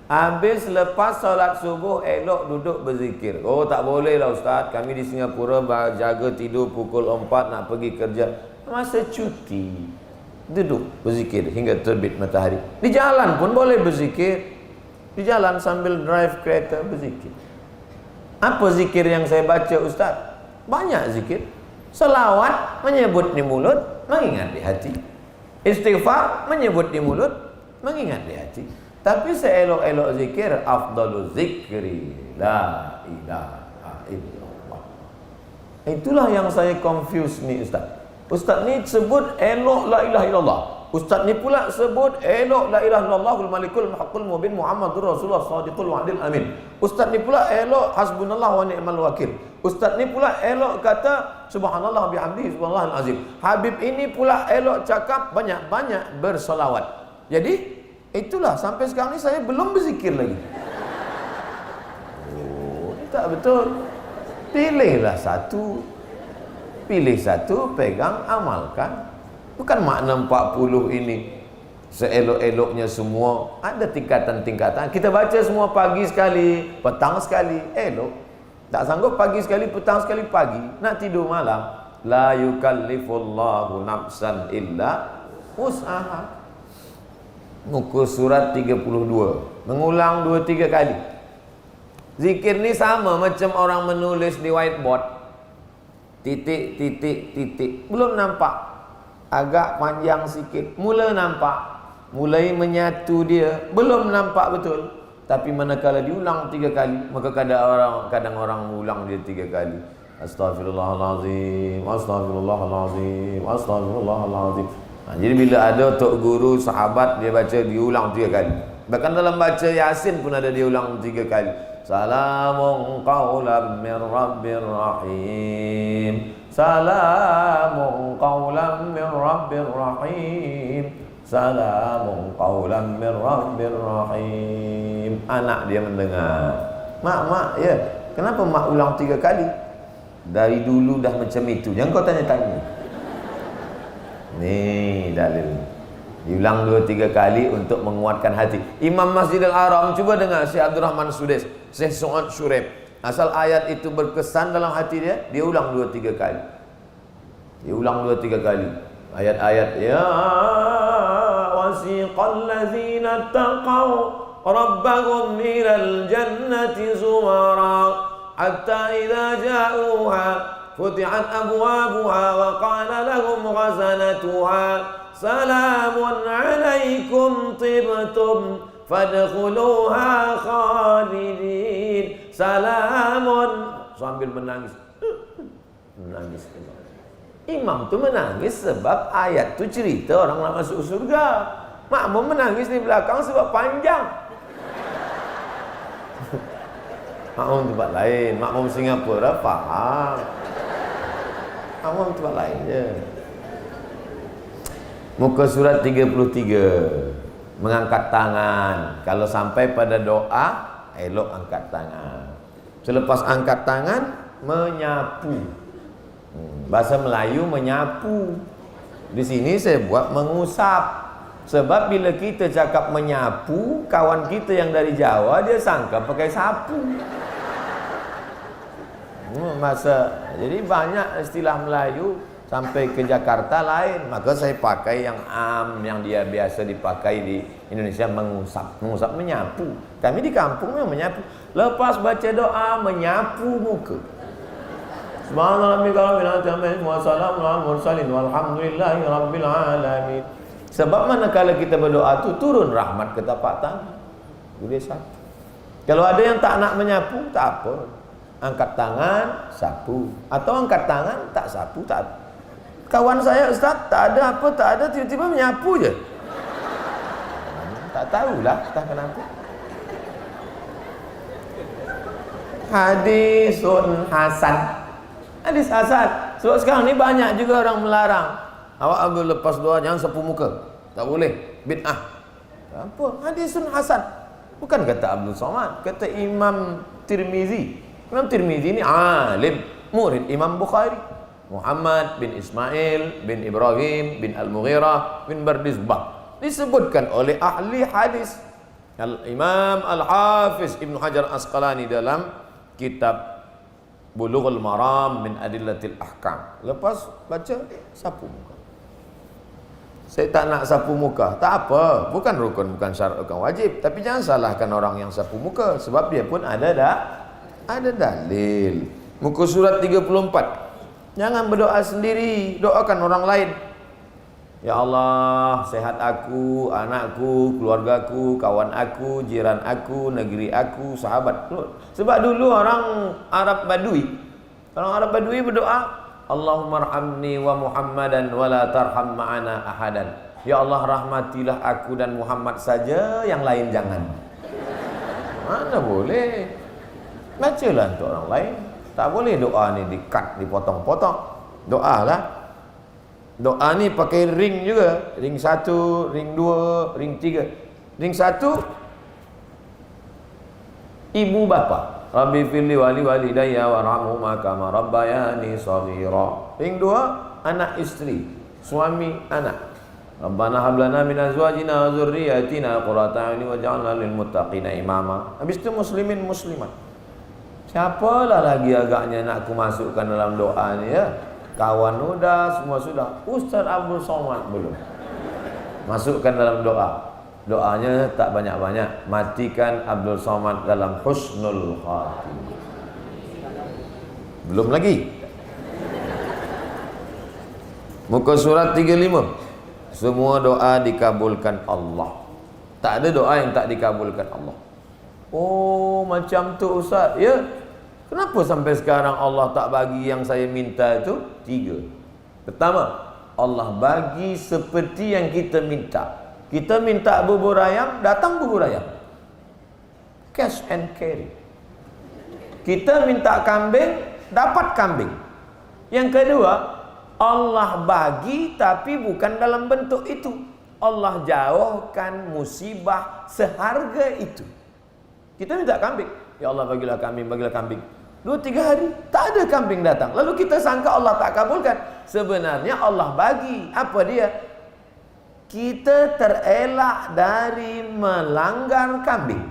S1: Habis lepas salat subuh elok duduk berzikir. Oh, tak boleh lah Ustaz, kami di Singapura jaga tidur pukul 4 nak pergi kerja. Masa cuti duduk berzikir hingga terbit matahari. Di jalan pun boleh berzikir. Di jalan sambil drive kereta berzikir. Apa zikir yang saya baca Ustaz? Banyak zikir. Selawat menyebut di mulut, mengingat di hati. Istighfar menyebut di mulut, mengingat di hati. Tapi seelok-elok zikir, afdalu zikri la ilaha illallah. Itulah yang saya confuse ni Ustaz. Ustaz ni sebut elok la ilaha illallah. Ustaz ni pula sebut elok la ilaha illallahul malikul haqqul mubin Muhammadur Rasulullah shadiqul wa'dil amin. Ustaz ni pula elok hasbunallah wa ni'mal wakil. Ustaz ni pula elok kata subhanallah bihamdihi subhanallahil azim. Habib ini pula elok cakap banyak-banyak bersolawat. Jadi itulah sampai sekarang ni saya belum berzikir lagi. Oh, tak betul. Pilihlah satu. Pilih satu, pegang, amalkan. Bukan makna 40 ini seelok-eloknya semua. Ada tingkatan-tingkatan. Kita baca semua pagi sekali, petang sekali, elok. Tak sanggup pagi sekali, petang sekali, pagi. Nak tidur malam. La yukallifullahu nafsan illa wus'aha. Muka surat 32. Mengulang 2-3 kali. Zikir ni sama macam orang menulis di whiteboard. Titik, titik, titik. Belum nampak. Agak panjang sikit. Mula nampak. Mulai menyatu dia. Belum nampak betul. Tapi manakala diulang 3 kali, maka kadang orang ulang dia 3 kali. Astaghfirullahalazim, astaghfirullahalazim, astaghfirullahalazim. Jadi bila ada tok guru, sahabat, dia baca diulang 3 kali. Bahkan dalam baca Yasin pun ada diulang 3 kali. Salamun qawlan min rabbir rahim. Salamun qawlan min rabbir rahim. Salamun qawlan min rabbir rahim. Anak dia mendengar. Mak, ya. Kenapa mak ulang 3 kali? Dari dulu dah macam itu. Jangan kau tanya-tanya. Ni dalil. Diulang 2-3 kali untuk menguatkan hati. Imam Masjidil Haram, cuba dengar Syekh Abdul Rahman Sudais, Syekh Su'ad Syureb. Asal ayat itu berkesan dalam hati dia, dia ulang 2-3 kali. Dia ulang 2-3 kali. Ayat-ayat ya wasiqal ladzina taqaw rabbahum ilal jannati zumara hatta idza ja'uha futihat abwabuha wa qala lahum ghazanatuha salamun alaikum tibtum fadkhuluha khalidin. Salamun, sambil menangis. Menangis. Imam tu menangis sebab ayat tu cerita orang nak masuk surga. Makmum menangis di belakang sebab panjang. Makmum tempat lain, makmum Singapura faham. Makmum tempat lain je. Muka surat 33. Mengangkat tangan. Kalau sampai pada doa, elok angkat tangan. Selepas angkat tangan, menyapu. Bahasa Melayu menyapu. Di sini saya buat mengusap. Sebab bila kita cakap menyapu, kawan kita yang dari Jawa dia sangka pakai sapu. Jadi banyak istilah Melayu sampai ke Jakarta lain. Maka saya pakai yang yang dia biasa dipakai di Indonesia, mengusap. Mengusap menyapu. Kami di kampung memang menyapu. Lepas baca doa menyapu muka. Sebab manakala kita berdoa tu turun rahmat ke tapak tangan. Boleh satu. Kalau ada yang tak nak menyapu, tak apa. Angkat tangan, sapu. Atau angkat tangan, tak sapu, tak apa. Kawan saya, Ustaz, tak ada apa, tak ada, tiba-tiba menyapu je. Tak tahulah, tak kenapa. Hadisun Hasan. Hadis Hasan. Sebab sekarang ni banyak juga orang melarang. Awak ambil lepas doa jangan sapu muka. Tak boleh. Bid'ah. Apa? Hadisun Hasan. Bukan kata Abdul Somad, kata Imam Tirmizi. Imam Tirmizi ni alim, murid Imam Bukhari. Muhammad bin Ismail bin Ibrahim bin Al-Mughirah bin Bardizbah. Disebutkan oleh ahli hadis. Al-Imam Al-Hafiz Ibn Hajar Asqalani dalam kitab Bulughul Maram min Adillatil Ahkam. Lepas baca, sapu muka. Saya tak nak sapu muka. Tak apa, bukan rukun, bukan syarat, bukan wajib. Tapi jangan salahkan orang yang sapu muka, sebab dia pun ada dalil. Muka surat 34. Jangan berdoa sendiri, doakan orang lain. Ya Allah, sehat aku, anakku, keluargaku, kawan aku, jiran aku, negeri aku, sahabat. Sebab dulu orang Arab Badui, berdoa, Allahumma arhamni wa Muhammadan wa la tarham ma'ana ahadan. Ya Allah, rahmatilah aku dan Muhammad saja, yang lain jangan. Mana boleh. Bacalah untuk orang lain. Tak boleh doa ni di-cut, dipotong-potong. Doa lah. Doa ni pakai ring juga. Ring 1, ring 2, ring 3. Ring 1, ibu bapa. Rabbi firli wali walidayya warhamhuma kama rabbayani shaghira. Ring 2, anak isteri, suami anak. Rabbana hab lana min azwajina wa dzurriyyatina qurrata a'yun waj'alna lil muttaqina imama. Habis itu muslimin muslimat. Siapalah lagi agaknya nak aku masukkan dalam doa ni ya? Kawan sudah, semua sudah. Ustaz Abdul Somad belum. Masukkan dalam doa. Doanya tak banyak-banyak. Matikan Abdul Somad dalam husnul khatimah. Belum lagi. Muka surat 35. Semua doa dikabulkan Allah. Tak ada doa yang tak dikabulkan Allah. Oh, macam tu Ustaz. Ya. Kenapa sampai sekarang Allah tak bagi yang saya minta itu? 3. Pertama, Allah bagi seperti yang kita minta. Kita minta bubur ayam, datang bubur ayam. Cash and carry. Kita minta kambing, dapat kambing. Yang kedua, Allah bagi tapi bukan dalam bentuk itu. Allah jauhkan musibah seharga itu. Kita minta kambing. Ya Allah, bagilah kambing, bagilah kambing. 2-3 hari tak ada kambing datang. Lalu kita sangka Allah tak kabulkan. Sebenarnya Allah bagi. Apa dia? Kita terelak dari melanggar kambing.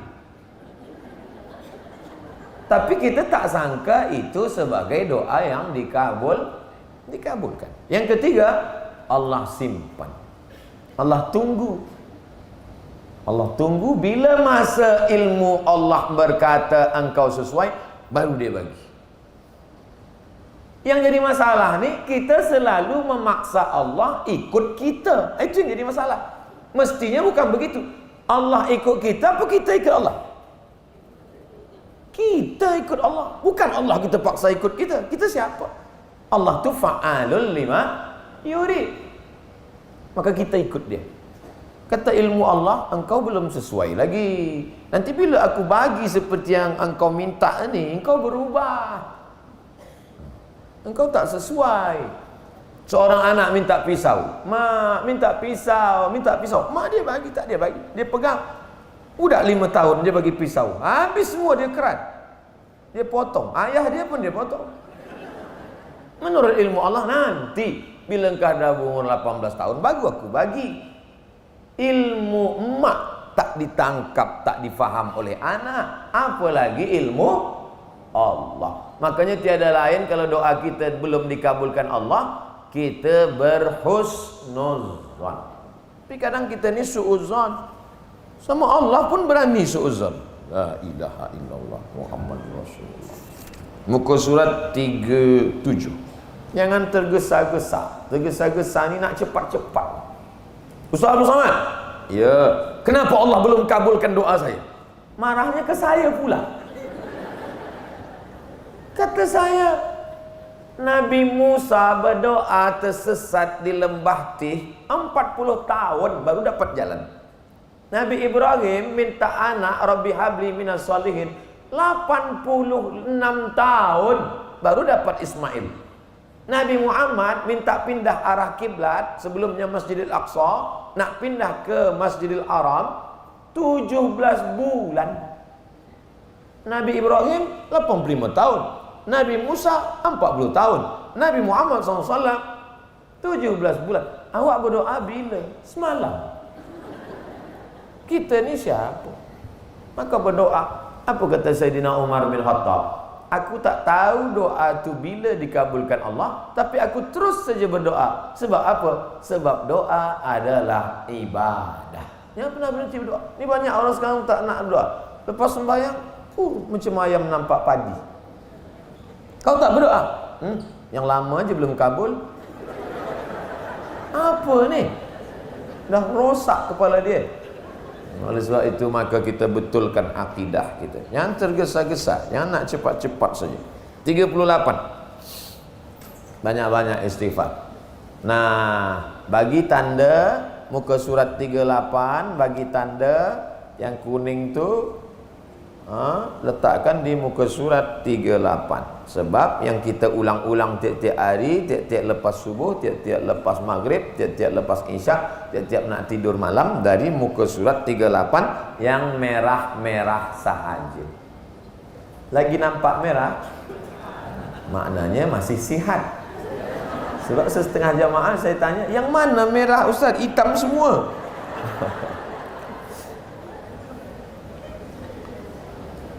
S1: Tapi kita tak sangka itu sebagai doa yang dikabulkan. Yang ketiga, Allah simpan. Allah tunggu. Allah tunggu bila masa ilmu Allah berkata engkau sesuai, baru dia bagi. Yang jadi masalah ni, kita selalu memaksa Allah ikut kita. Itu yang jadi masalah. Mestinya bukan begitu. Allah ikut kita, apa kita ikut Allah? Kita ikut Allah. Bukan Allah kita paksa ikut kita. Kita siapa? Allah tu fa'alul lima yurid. Maka kita ikut dia. Kata ilmu Allah, engkau belum sesuai lagi. Nanti bila aku bagi seperti yang engkau minta ni, engkau berubah. Engkau tak sesuai. Seorang anak minta pisau. Mak, minta pisau, minta pisau. Mak dia bagi, tak dia bagi. Dia pegang. Budak 5 tahun dia bagi pisau. Habis semua dia kerat. Dia potong. Ayah dia pun dia potong. Menurut ilmu Allah, nanti bila engkau dah umur 18 tahun, baru aku bagi. Ilmu emak tak ditangkap, tak difaham oleh anak. Apalagi ilmu Allah. Makanya tiada lain kalau doa kita belum dikabulkan Allah, kita berhusnuzan. Tapi kadang kita ni suuzan. Sama Allah pun berani suuzan. La ilaha illallah Muhammad Rasulullah. Muka surat 37. Jangan tergesa-gesa. Tergesa-gesa ni nak cepat-cepat. Ustaz Abdul Samad, ya, kenapa Allah belum kabulkan doa saya? Marahnya ke saya pula. Kata saya, Nabi Musa berdoa tersesat di lembah Tih 40 tahun baru dapat jalan. Nabi Ibrahim minta anak, Rabbi habli minas solihin, 86 tahun baru dapat Ismail. Nabi Muhammad minta pindah arah kiblat, sebelumnya Masjidil Aqsa, nak pindah ke Masjidil Haram 17 bulan. Nabi Ibrahim 85 tahun. Nabi Musa 40 tahun. Nabi Muhammad SAW 17 bulan. Awak berdoa bila? Semalam. Kita ni siapa? Maka berdoa. Apa kata Sayyidina Umar bin Khattab? Aku tak tahu doa tu bila dikabulkan Allah, tapi aku terus saja berdoa. Sebab apa? Sebab doa adalah ibadah. Yang pernah berhenti berdoa. Ni banyak orang sekarang tak nak berdoa. Lepas sembahyang, macam ayam nampak padi. Kau tak berdoa? Yang lama aja belum kabul. Apa ni? Dah rosak kepala dia. Oleh sebab itu maka kita betulkan akidah kita. Yang tergesa-gesa, yang nak cepat-cepat saja. 38. Banyak-banyak istighfar. Nah, bagi tanda muka surat 38, bagi tanda yang kuning tu letakkan di muka surat 38. Sebab yang kita ulang-ulang tiap-tiap hari, tiap-tiap lepas subuh, tiap-tiap lepas maghrib, tiap-tiap lepas isyak, tiap-tiap nak tidur malam, dari muka surat 38 yang merah-merah sahaja. Lagi nampak merah, maknanya masih sihat. Sebab setengah jamaah saya tanya, yang mana merah Ustaz? Hitam semua.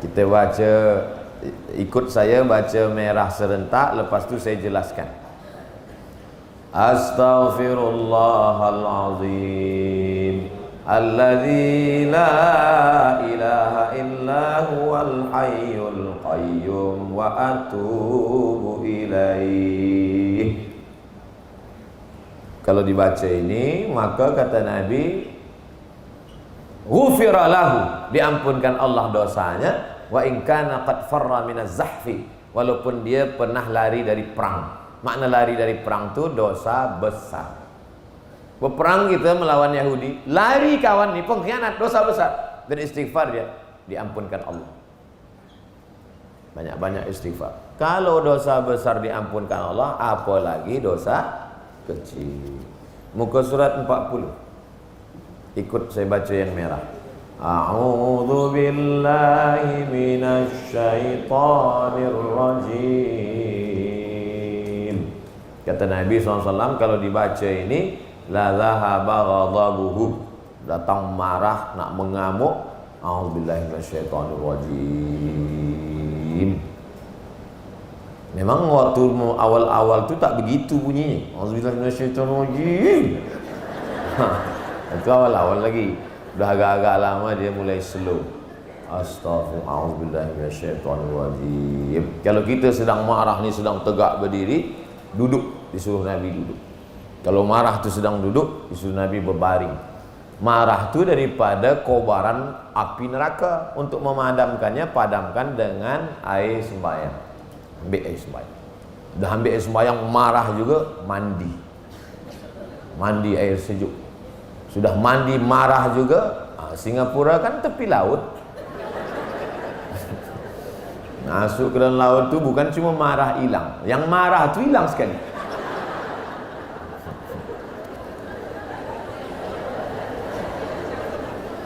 S1: Kita baca, ikut saya baca merah serentak, lepas tu saya jelaskan. Astaghfirullahalazim alladzi la ilaha illa huwal hayyul qayyum wa atubu ilaih. Kalau dibaca ini, maka kata Nabi, ghufira lahu, diampunkan Allah dosanya, wa in kana qad farra minaz zahfi, walaupun dia pernah lari dari perang. Makna lari dari perang tu dosa besar. Berperang kita melawan Yahudi, lari kawan ni pengkhianat, dosa besar. Dan istighfar dia, diampunkan Allah. Banyak-banyak istighfar. Kalau dosa besar diampunkan Allah, apalagi dosa kecil. Muka surat 40. Ikut saya baca yang merah. A'udzu billahi minasy syaithanir rajim. Kata Nabi SAW, kalau dibaca ini, la dhahaba ghadabuhu, datang marah, nak mengamuk. A'udzu billahi minasy syaithanir rajim. Memang waktu awal-awal tu tak begitu bunyinya. A'udzu billahi minasy syaithanir rajim. Itu awal-awal lagi. Dah agak-agak lama dia mulai slow. Astagfirullahaladzim. Kalau kita sedang marah ni, sedang tegak berdiri, duduk, disuruh Nabi duduk. Kalau marah tu sedang duduk, disuruh Nabi berbaring. Marah tu daripada kobaran api neraka. Untuk memadamkannya, padamkan dengan air sembahyang. Ambil air sembahyang. Dah ambil air sembahyang, marah juga, mandi. Mandi air sejuk. Sudah mandi marah juga. Singapura kan tepi laut. Masuk ke dalam laut tu bukan cuma marah hilang. Yang marah tu hilang sekali.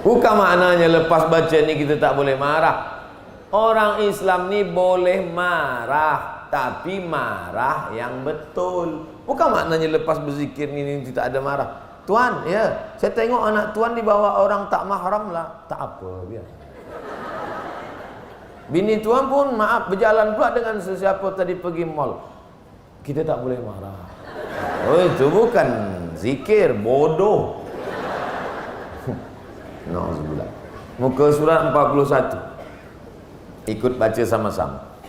S1: Bukan maknanya lepas baca ni kita tak boleh marah. Orang Islam ni boleh marah, tapi marah yang betul. Bukan maknanya lepas berzikir ni tak ada marah. Tuan, ya, saya tengok anak tuan dibawa orang tak mahram lah. Tak apa, biar. Bini tuan pun maaf berjalan pula dengan sesiapa tadi pergi mall. Kita tak boleh marah. Oh, itu bukan zikir, bodoh. Nauzubillah. Muka surat 41. Ikut baca sama-sama.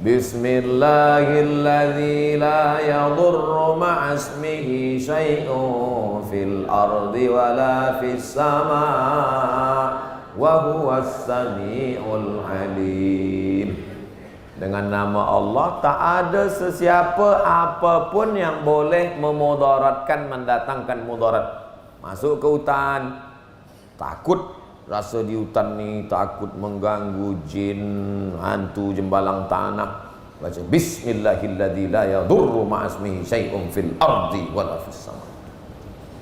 S1: Bismillahilladzi la yadurru ma'asmihi syai'un fil ardi wala fis sama' wa huwas sami'ul alim. Dengan nama Allah tak ada sesiapa apapun yang boleh memudaratkan, mendatangkan mudarat. Masuk ke hutan, takut rasa di hutan ni, takut mengganggu jin, hantu, jembalang tanah, baca bismillahilladzi la yadurru ma'asmihi syai'un fil ardi wala fis sama'.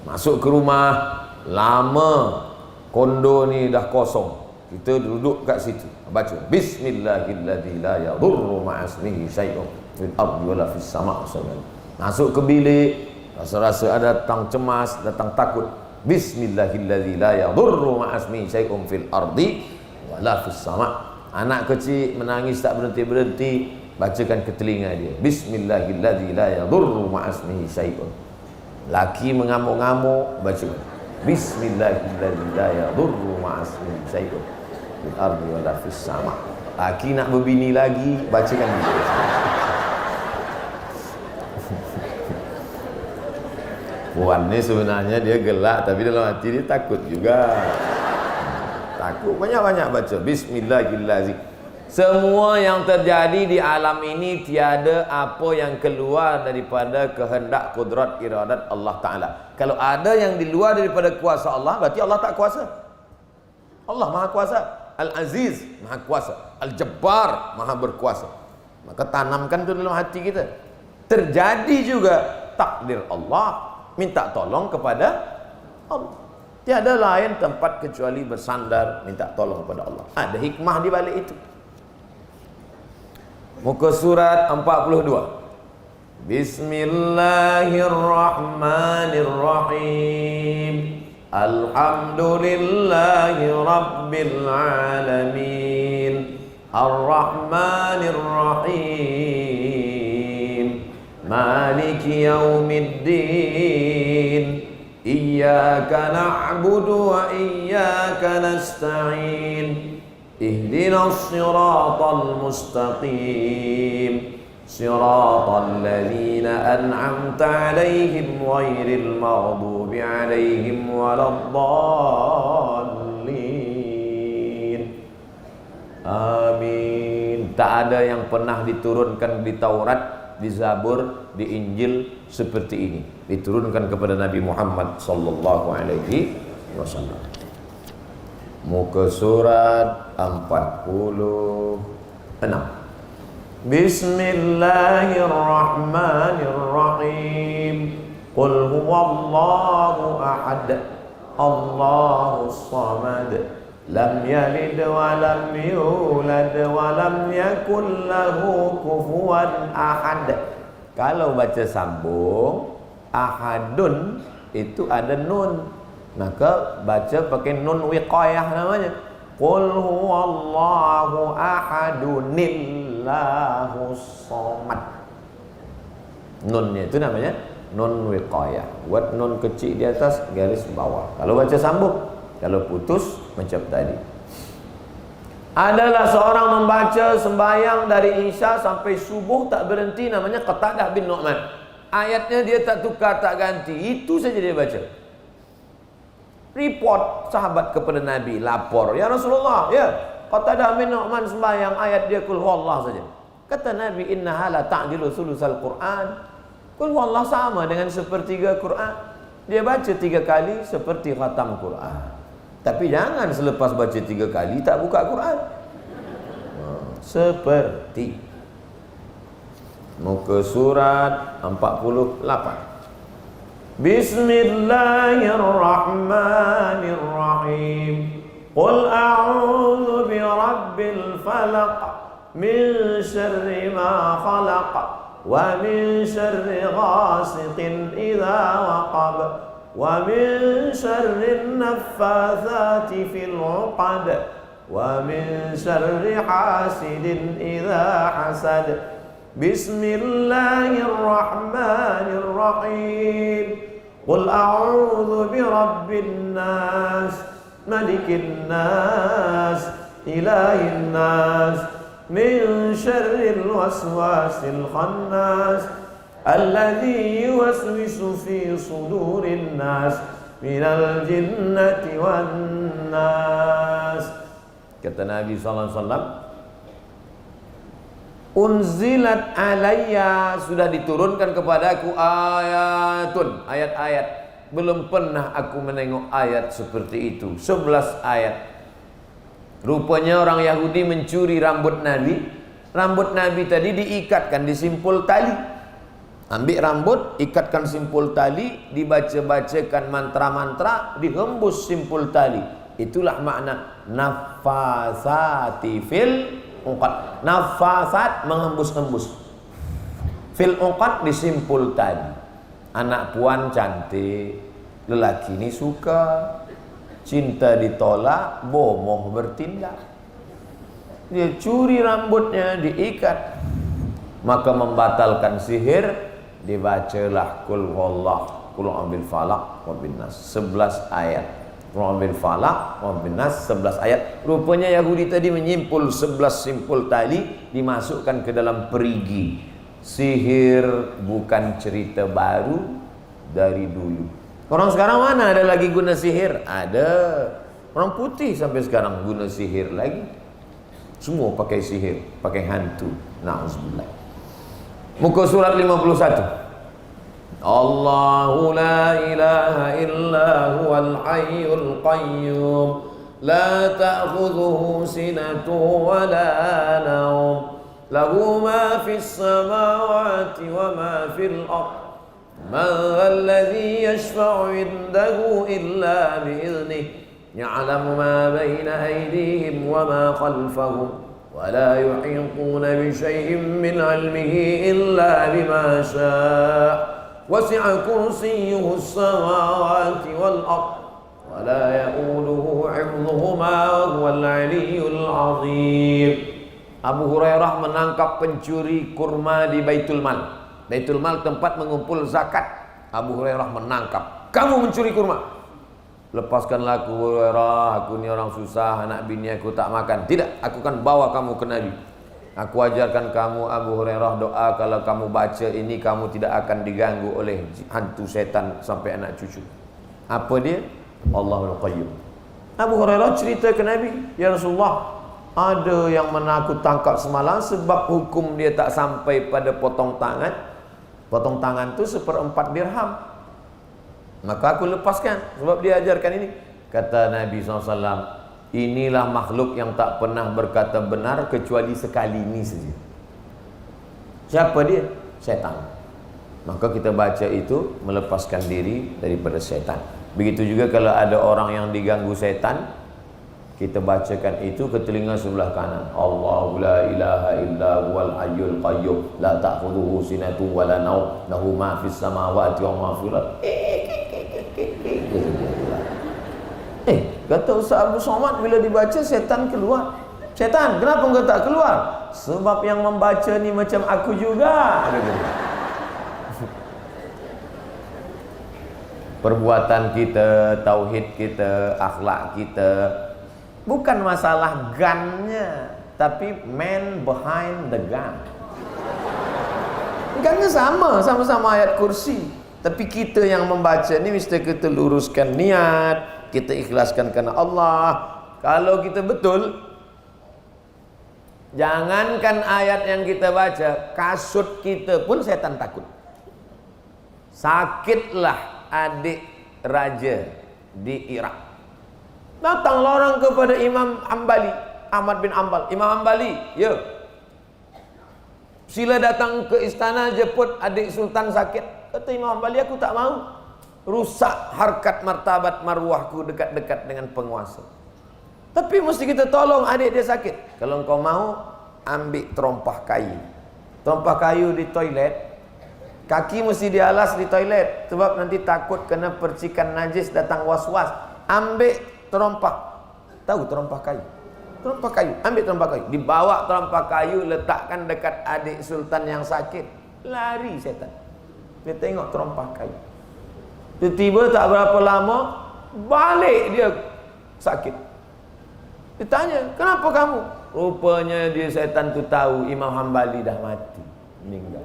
S1: Masuk ke rumah, lama kondo ni dah kosong, kita duduk kat situ, baca bismillahilladzi la yadurru ma'asmihi syai'un fil ardi wala fis sama'. Masuk ke bilik, rasa-rasa ada datang cemas, datang takut, bismillahilladzi la yadurru ma'asmihi syai'un fil ardi wala fis sama'. Anak kecil menangis tak berhenti-berhenti, bacakan ke telinga dia bismillahilladzi la yadurru ma'asmihi syai'un. Laki mengamuk-ngamuk, baca bismillahilladzi la yadurru ma'asmihi syai'un fil ardi wala fis sama'. Laki nak berbini lagi, bacakan dia. Puan ni sebenarnya dia gelak, tapi dalam hati dia takut juga. Takut, banyak-banyak baca bismillahirrahmanirrahim. Semua yang terjadi di alam ini tiada apa yang keluar daripada kehendak, kudrat, iradat Allah Ta'ala. Kalau ada yang di luar daripada kuasa Allah, berarti Allah tak kuasa. Allah Maha Kuasa. Al-Aziz, Maha Kuasa. Al-Jabbar, Maha Berkuasa. Maka tanamkan itu dalam hati kita. Terjadi juga takdir Allah, minta tolong kepada Allah. Tiada lain tempat kecuali bersandar minta tolong kepada Allah. Ada hikmah di balik itu. Muka surat 42. Bismillahirrahmanirrahim. Alhamdulillahi rabbil alamin. Ar-Rahmanir-Rahim. Maliki yaumiddin. Iyyaka na'budu wa iyyaka nasta'in. Ihdinas siratal mustaqim. Siratal ladzina an'amta 'alaihim ghairil maghdubi 'alaihim waladdallin. Amin. Tak ada yang pernah diturunkan di Taurat, di Zabur, di Injil seperti ini. Diturunkan kepada Nabi Muhammad sallallahu alaihi wasallam. Muka surat 46. Bismillahirrahmanirrahim. Qul huwallahu ahad. Allahus samad. Lam yalid wa lam yulad wa lam yakul lahu kufuwan ahad. Kalau baca sambung, ahadun itu ada nun, maka baca pakai nun wiqayah namanya. Qul huwallahu ahadunillahus samad. Nunnya itu namanya nun wiqayah. Buat nun kecil di atas, garis bawah. Kalau baca sambung, kalau putus macam tadi. adalah seorang membaca sembahyang dari Isya sampai subuh tak berhenti, namanya Qatadah bin Nu'man. Ayatnya dia tak tukar tak ganti, itu saja dia baca. Report sahabat kepada Nabi, lapor, ya Rasulullah, ya Qatadah bin Nu'man sembahyang ayat dia Qul huwallah saja. Kata Nabi, innaha la ta'dilu sulusal Quran. Qul huwallah sama dengan sepertiga Quran. Dia baca 3 kali seperti khatam Quran. Tapi jangan selepas baca 3 kali tak buka Quran. Seperti muka surat 48. Bismillahirrahmanirrahim. Qul a'udzu birabbil falaq min syarri ma khalaq wa min syarri ghasiqin idza waqab wa min syarri naffatsati fil 'uqad wa min syarri hasidin idza hasad. Bismillahirrahmanirrahim. Qul a'udzu birabbin nas malikin nas ilahin nas min syarril waswasil khannas alladzi yuwaswisu fi sudurin nas minal jinnati wan nas. Kata Nabi sallallahu alaihi wasallam, unzilat alayya, sudah diturunkan kepadaku ayatun, ayat-ayat. Belum pernah aku menengok ayat seperti itu. 11 ayat. Rupanya orang Yahudi mencuri rambut Nabi. Rambut Nabi tadi diikatkan di simpul tali. Ambil rambut, ikatkan simpul tali, dibaca-bacakan mantra-mantra, dihembus simpul tali. Itulah makna nafasati fil uqad. Nafasat, menghembus-hembus. Fil uqad, disimpul tali. Anak puan cantik, lelaki ini suka, cinta ditolak, bomoh bertindak. Dia curi rambutnya, diikat, maka membatalkan sihir. Dibacalah Qul huwallah, Qul a'udzu falaq wa bin nas, 11 ayat. Qul a'udzu falaq wa bin nas, 11 ayat. Rupanya Yahudi tadi menyimpul 11 simpul tali, dimasukkan ke dalam perigi. Sihir bukan cerita baru dari dulu. Orang sekarang mana ada lagi guna sihir? Ada. Orang putih sampai sekarang guna sihir lagi. Semua pakai sihir, pakai hantu. Na'udzubillah. Muka surat 51. Allahu la ilaha illa huwal hayyul qayyum la ta'khudhuhu sinatun wa la nawm lahu ma fis samawati wa ma fil ardh man alladhi yashfa'u 'indahu illa bi'idhnihi ya'lamu ma bayna aydihim wa ma khalfahum wa la yuhituna bi shay'in min 'ilmihi illa bima sha'a wasi'a kursiyyuhu as-samawati wal ardh wa la ya'uduhu 'hifdhuhuma wa huwal 'aliyyul 'azim. Abu Hurairah menangkap pencuri kurma di Baitul Mal. Baitul Mal tempat mengumpul zakat. Abu Hurairah menangkap, kamu mencuri kurma. Lepaskanlah aku Hurairah, aku ni orang susah, anak bini aku tak makan. Tidak, aku akan bawa kamu ke Nabi. Aku ajarkan kamu Abu Hurairah doa, kalau kamu baca ini kamu tidak akan diganggu oleh hantu setan sampai anak cucu. Apa dia? Allahul Qayyum. Abu Hurairah cerita ke Nabi, ya Rasulullah, ada yang menakut tangkap semalam sebab hukum dia tak sampai pada potong tangan. Potong tangan tu 1/4 dirham. Maka aku lepaskan sebab dia ajarkan ini. Kata Nabi SAW, inilah makhluk yang tak pernah berkata benar kecuali sekali ini saja. Siapa dia? Setan. Maka kita baca itu melepaskan diri daripada setan. Begitu juga kalau ada orang yang diganggu setan, kita bacakan itu ke telinga sebelah kanan. Allahu la ilaha illa huwal hayyul qayyum la ta'khudhuhu sinatun wa la nawm lahu ma fis samawati wa ma fil ardh. Kata Ustaz Abu Somad, bila dibaca setan keluar. Setan, kenapa engkau tak keluar? Sebab yang membaca ni macam aku juga. Perbuatan kita, tauhid kita, akhlak kita Bukan masalah gunnya, tapi man behind the gun. Gunnya sama-sama ayat kursi. Tapi kita yang membaca ni mesti kita luruskan niat, kita ikhlaskan kerana Allah. Kalau kita betul, jangankan ayat yang kita baca, kasut kita pun setan takut. Sakitlah adik raja di Irak. Datanglah orang kepada Imam Hambali, Ahmad bin Ambal. Imam Hambali, ya, sila datang ke istana jemput adik sultan sakit. Kata Imam Hambali, aku tak mau rusak harkat martabat marwahku dekat-dekat dengan penguasa. Tapi mesti kita tolong adik dia sakit. Kalau engkau mau, ambil terompah kayu. Terompah kayu di toilet, kaki mesti dialas di toilet, sebab nanti takut kena percikan najis datang was-was. Ambil terompah, tahu terompah kayu? Terompah kayu, ambil terompah kayu, dibawa terompah kayu, letakkan dekat adik sultan yang sakit. Lari setan. Dia tengok terompah kayu. Tiba-tiba tak berapa lama, balik dia sakit. Dia tanya, kenapa kamu? Rupanya dia setan tu tahu Imam Hambali dah mati, meninggal.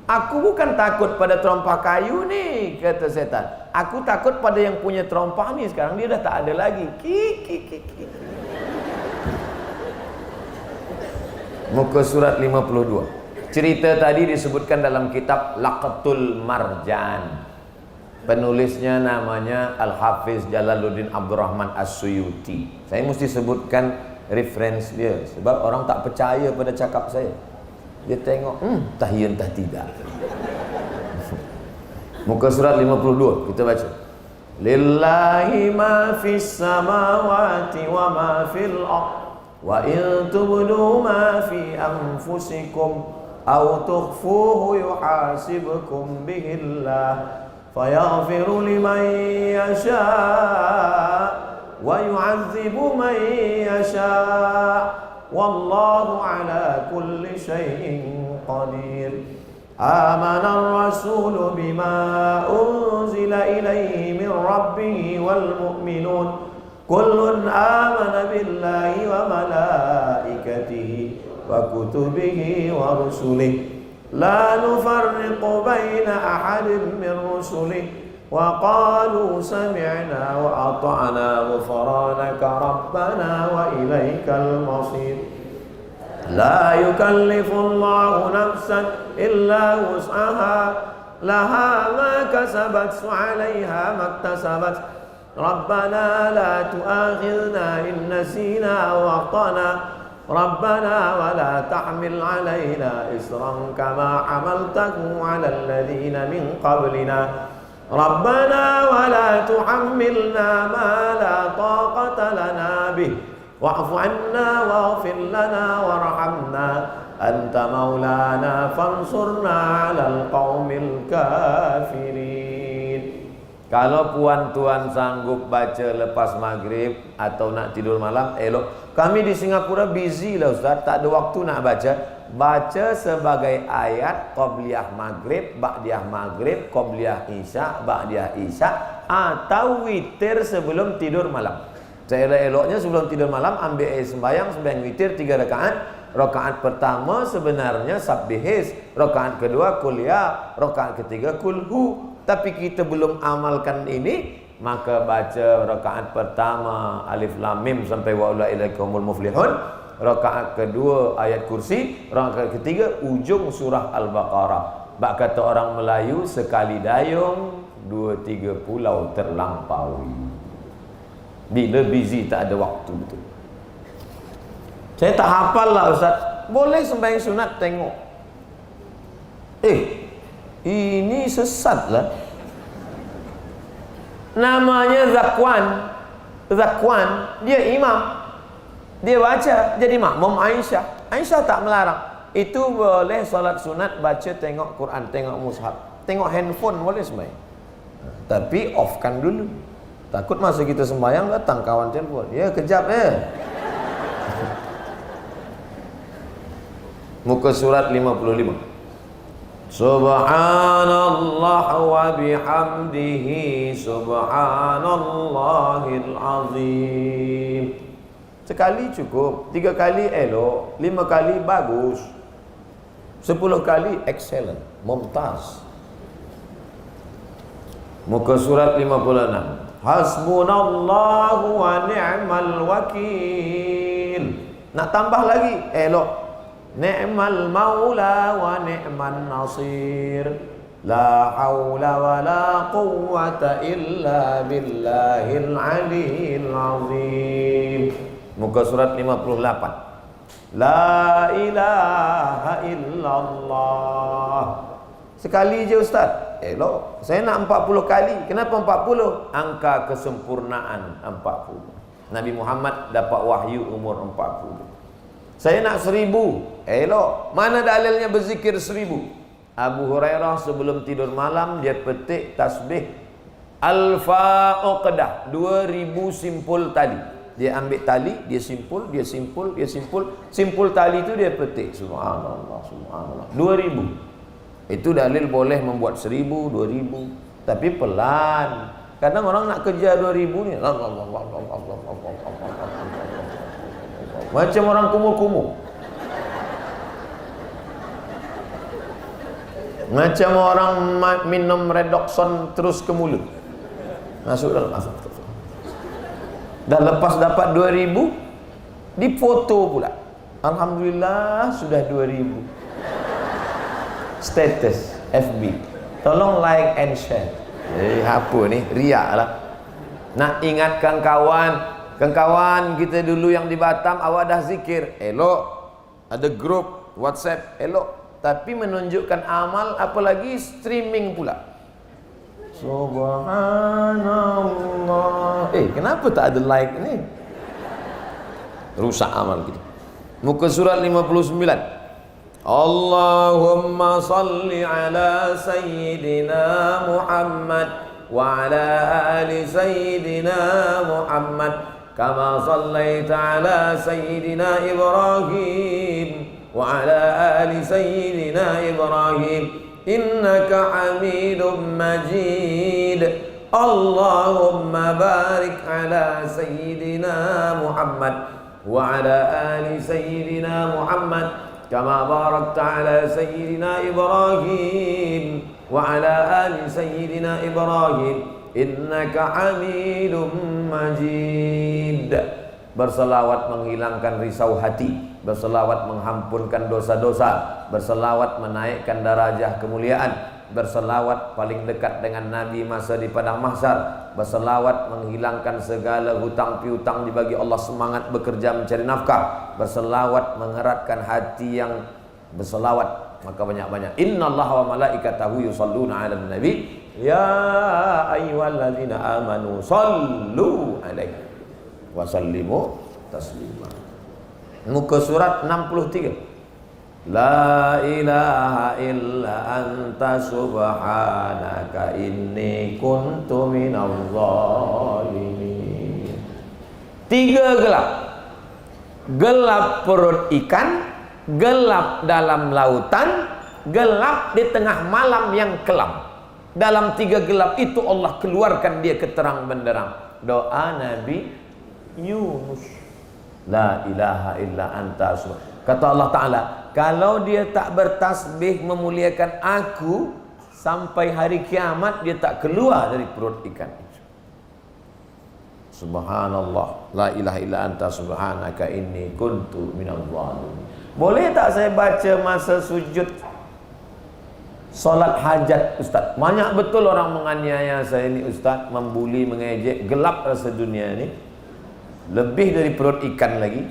S1: Aku bukan takut pada terompah kayu ni, kata setan. Aku takut pada yang punya terompah ni, sekarang dia dah tak ada lagi. Muka surat 52. Cerita tadi disebutkan dalam kitab Laqatul Marjan. Penulisnya namanya Al-Hafiz Jalaluddin Abdurrahman As-Suyuti. Saya mesti sebutkan reference dia, sebab orang tak percaya pada cakap saya. Dia tengok, tahiyun tah tidak. Muka surat 52, kita baca. Lillahi ma fis samawati wa ma fil ardh wa in tubdu ma fi anfusikum aw tukhfuhu yuhasibkum bihillah fayaghfiru liman yasha wa yu'adzibu man yasha wallahu ala kulli syai'in qadir. Amana ar-rasulu bima unzila ilaihi min rabbih wal mu'minun kullun amana billahi wa malaikatihi wa kutubihi wa rusulihi la nufarriqu baina ahadin min rusulihi wa qalu sami'na wa ata'na ghufranaka rabbana wa ilaikal masir. La yukallifullahu nafsan illa wus'aha laha ma kasabat wa 'alayha ma iktasabat. Rabbana la tu'akhidhna in nasina aw akhtana. Rabbana wa la tahmil 'alaina isran kama 'amaltahu 'alal ladzina min qablina. Rabbana wa la tuhammilna ma la taqata lana bih. Wa'fu 'anna waghfir lana warhamna anta maulana fansurna 'alal qaumil kafirin. Kalau puan tuan sanggup baca lepas maghrib atau nak tidur malam, elok. Kami di Singapura busy lah Ustaz, tak ada waktu nak baca. Baca sebagai ayat qabliyah maghrib, ba'diyah maghrib, qabliyah isya, ba'diyah isya, atau witir sebelum tidur malam. Elok-eloknya sebelum tidur malam ambil air sembahyang witir 3 rakaat. Rakaat pertama sebenarnya sabbihis, rakaat kedua kuliah, rakaat ketiga kulhu. Tapi kita belum amalkan ini, maka baca rakaat pertama alif lam mim sampai wa ulaikumul muflihun, rakaat kedua ayat kursi, rakaat ketiga ujung surah Al-Baqarah. Bak kata orang Melayu, sekali dayung 2-3 pulau terlampaui. Bila busy tak ada waktu betul. Saya tak hafal lah Ustaz. Boleh sembahyang sunat tengok. Ini sesat lah. Namanya Zakwan. Dia imam. Dia baca jadi makmum Aisyah. Aisyah tak melarang. Itu boleh solat sunat, baca tengok Quran, tengok mushaf, tengok handphone boleh sembahyang. Tapi offkan dulu. Takut masa kita sembahyang datang kawan telefon. Ya, kejap ya. Muka surat 55. Subhanallah wa bihamdihi subhanallahil azim. Sekali cukup, 3 kali elok, 5 kali bagus, 10 kali excellent, mumtaz. Muka surat 56. Hasbunallahu wa ni'mal wakil. Nak tambah lagi elok. Ni'mal maula wa ni'man nasir. La haula wa la quwwata illa billahil aliyil azim. Muka surat 58. La ilaha illallah. Sekali je Ustaz. Elok. Saya nak 40 kali. Kenapa 40? Angka kesempurnaan 40. Nabi Muhammad dapat wahyu umur 40. Saya nak 1000. Elok. Mana dalilnya berzikir 1000? Abu Hurairah sebelum tidur malam dia petik tasbih alfa uqdah, 2000 simpul tali. Dia ambil tali, dia simpul, dia simpul, dia simpul. Simpul tali itu dia petik. Subhanallah, subhanallah. 2000. Itu dalil boleh membuat 1000, 2000. Tapi pelan. Kadang orang nak kejar 2000 ni. Macam orang kumur-kumur. Macam orang minum redoxon terus ke mulut. Masuk dalam, masuk. Dah lepas dapat 2000, difoto pula. Alhamdulillah sudah 2000. Status FB. Tolong like and share. Apa ni? Riak lah. Nak ingatkan kawan kita dulu yang di Batam, awak dah zikir. Elok. Ada grup WhatsApp. Elok. Tapi menunjukkan amal, apalagi streaming pula. Subhanallah. Kenapa tak ada like ni? Rusak amal kita. Muka surat 59. Allahumma salli ala Sayyidina Muhammad wa ala ali Sayyidina Muhammad kama sallaita ala Sayyidina Ibrahim wa ala ali Sayyidina Ibrahim innaka Hamidum Majid. Allahumma barik ala Sayyidina Muhammad wa ala ali Sayyidina Muhammad kama barakta ala Sayyidina Ibrahim wa ala ali Sayyidina Ibrahim innaka Hamidum Majid. Berselawat menghilangkan risau hati, berselawat menghampunkan dosa-dosa, berselawat menaikkan darajah kemuliaan, berselawat paling dekat dengan Nabi masa di padang mahsyar, berselawat menghilangkan segala hutang piutang, dibagi Allah semangat bekerja mencari nafkah, berselawat mengeratkan hati yang berselawat, maka banyak-banyak. Innallaha wa malaikatahu yusalluna 'alan nabi ya ayyuhallazina amanu sallu 'alaihi wa sallimu taslima. Muka surat 63. La ilaha illa anta subhanaka inni kuntu minadh dhalimin. 3 gelap. Gelap perut ikan, gelap dalam lautan, gelap di tengah malam yang kelam. Dalam 3 gelap itu Allah keluarkan dia ke terang benderang. Doa Nabi Yunus. La ilaha illa anta subhanaka. Kata Allah Ta'ala, kalau dia tak bertasbih memuliakan aku, sampai hari kiamat dia tak keluar dari perut ikan itu. Subhanallah. La ilaha illa anta subhanaka inni kuntu minadh dhalimin. Boleh tak saya baca masa sujud solat hajat Ustaz? Banyak betul orang menganiaya saya ni Ustaz, membuli, mengejek. Gelap rasa dunia ni. Lebih dari perut ikan lagi.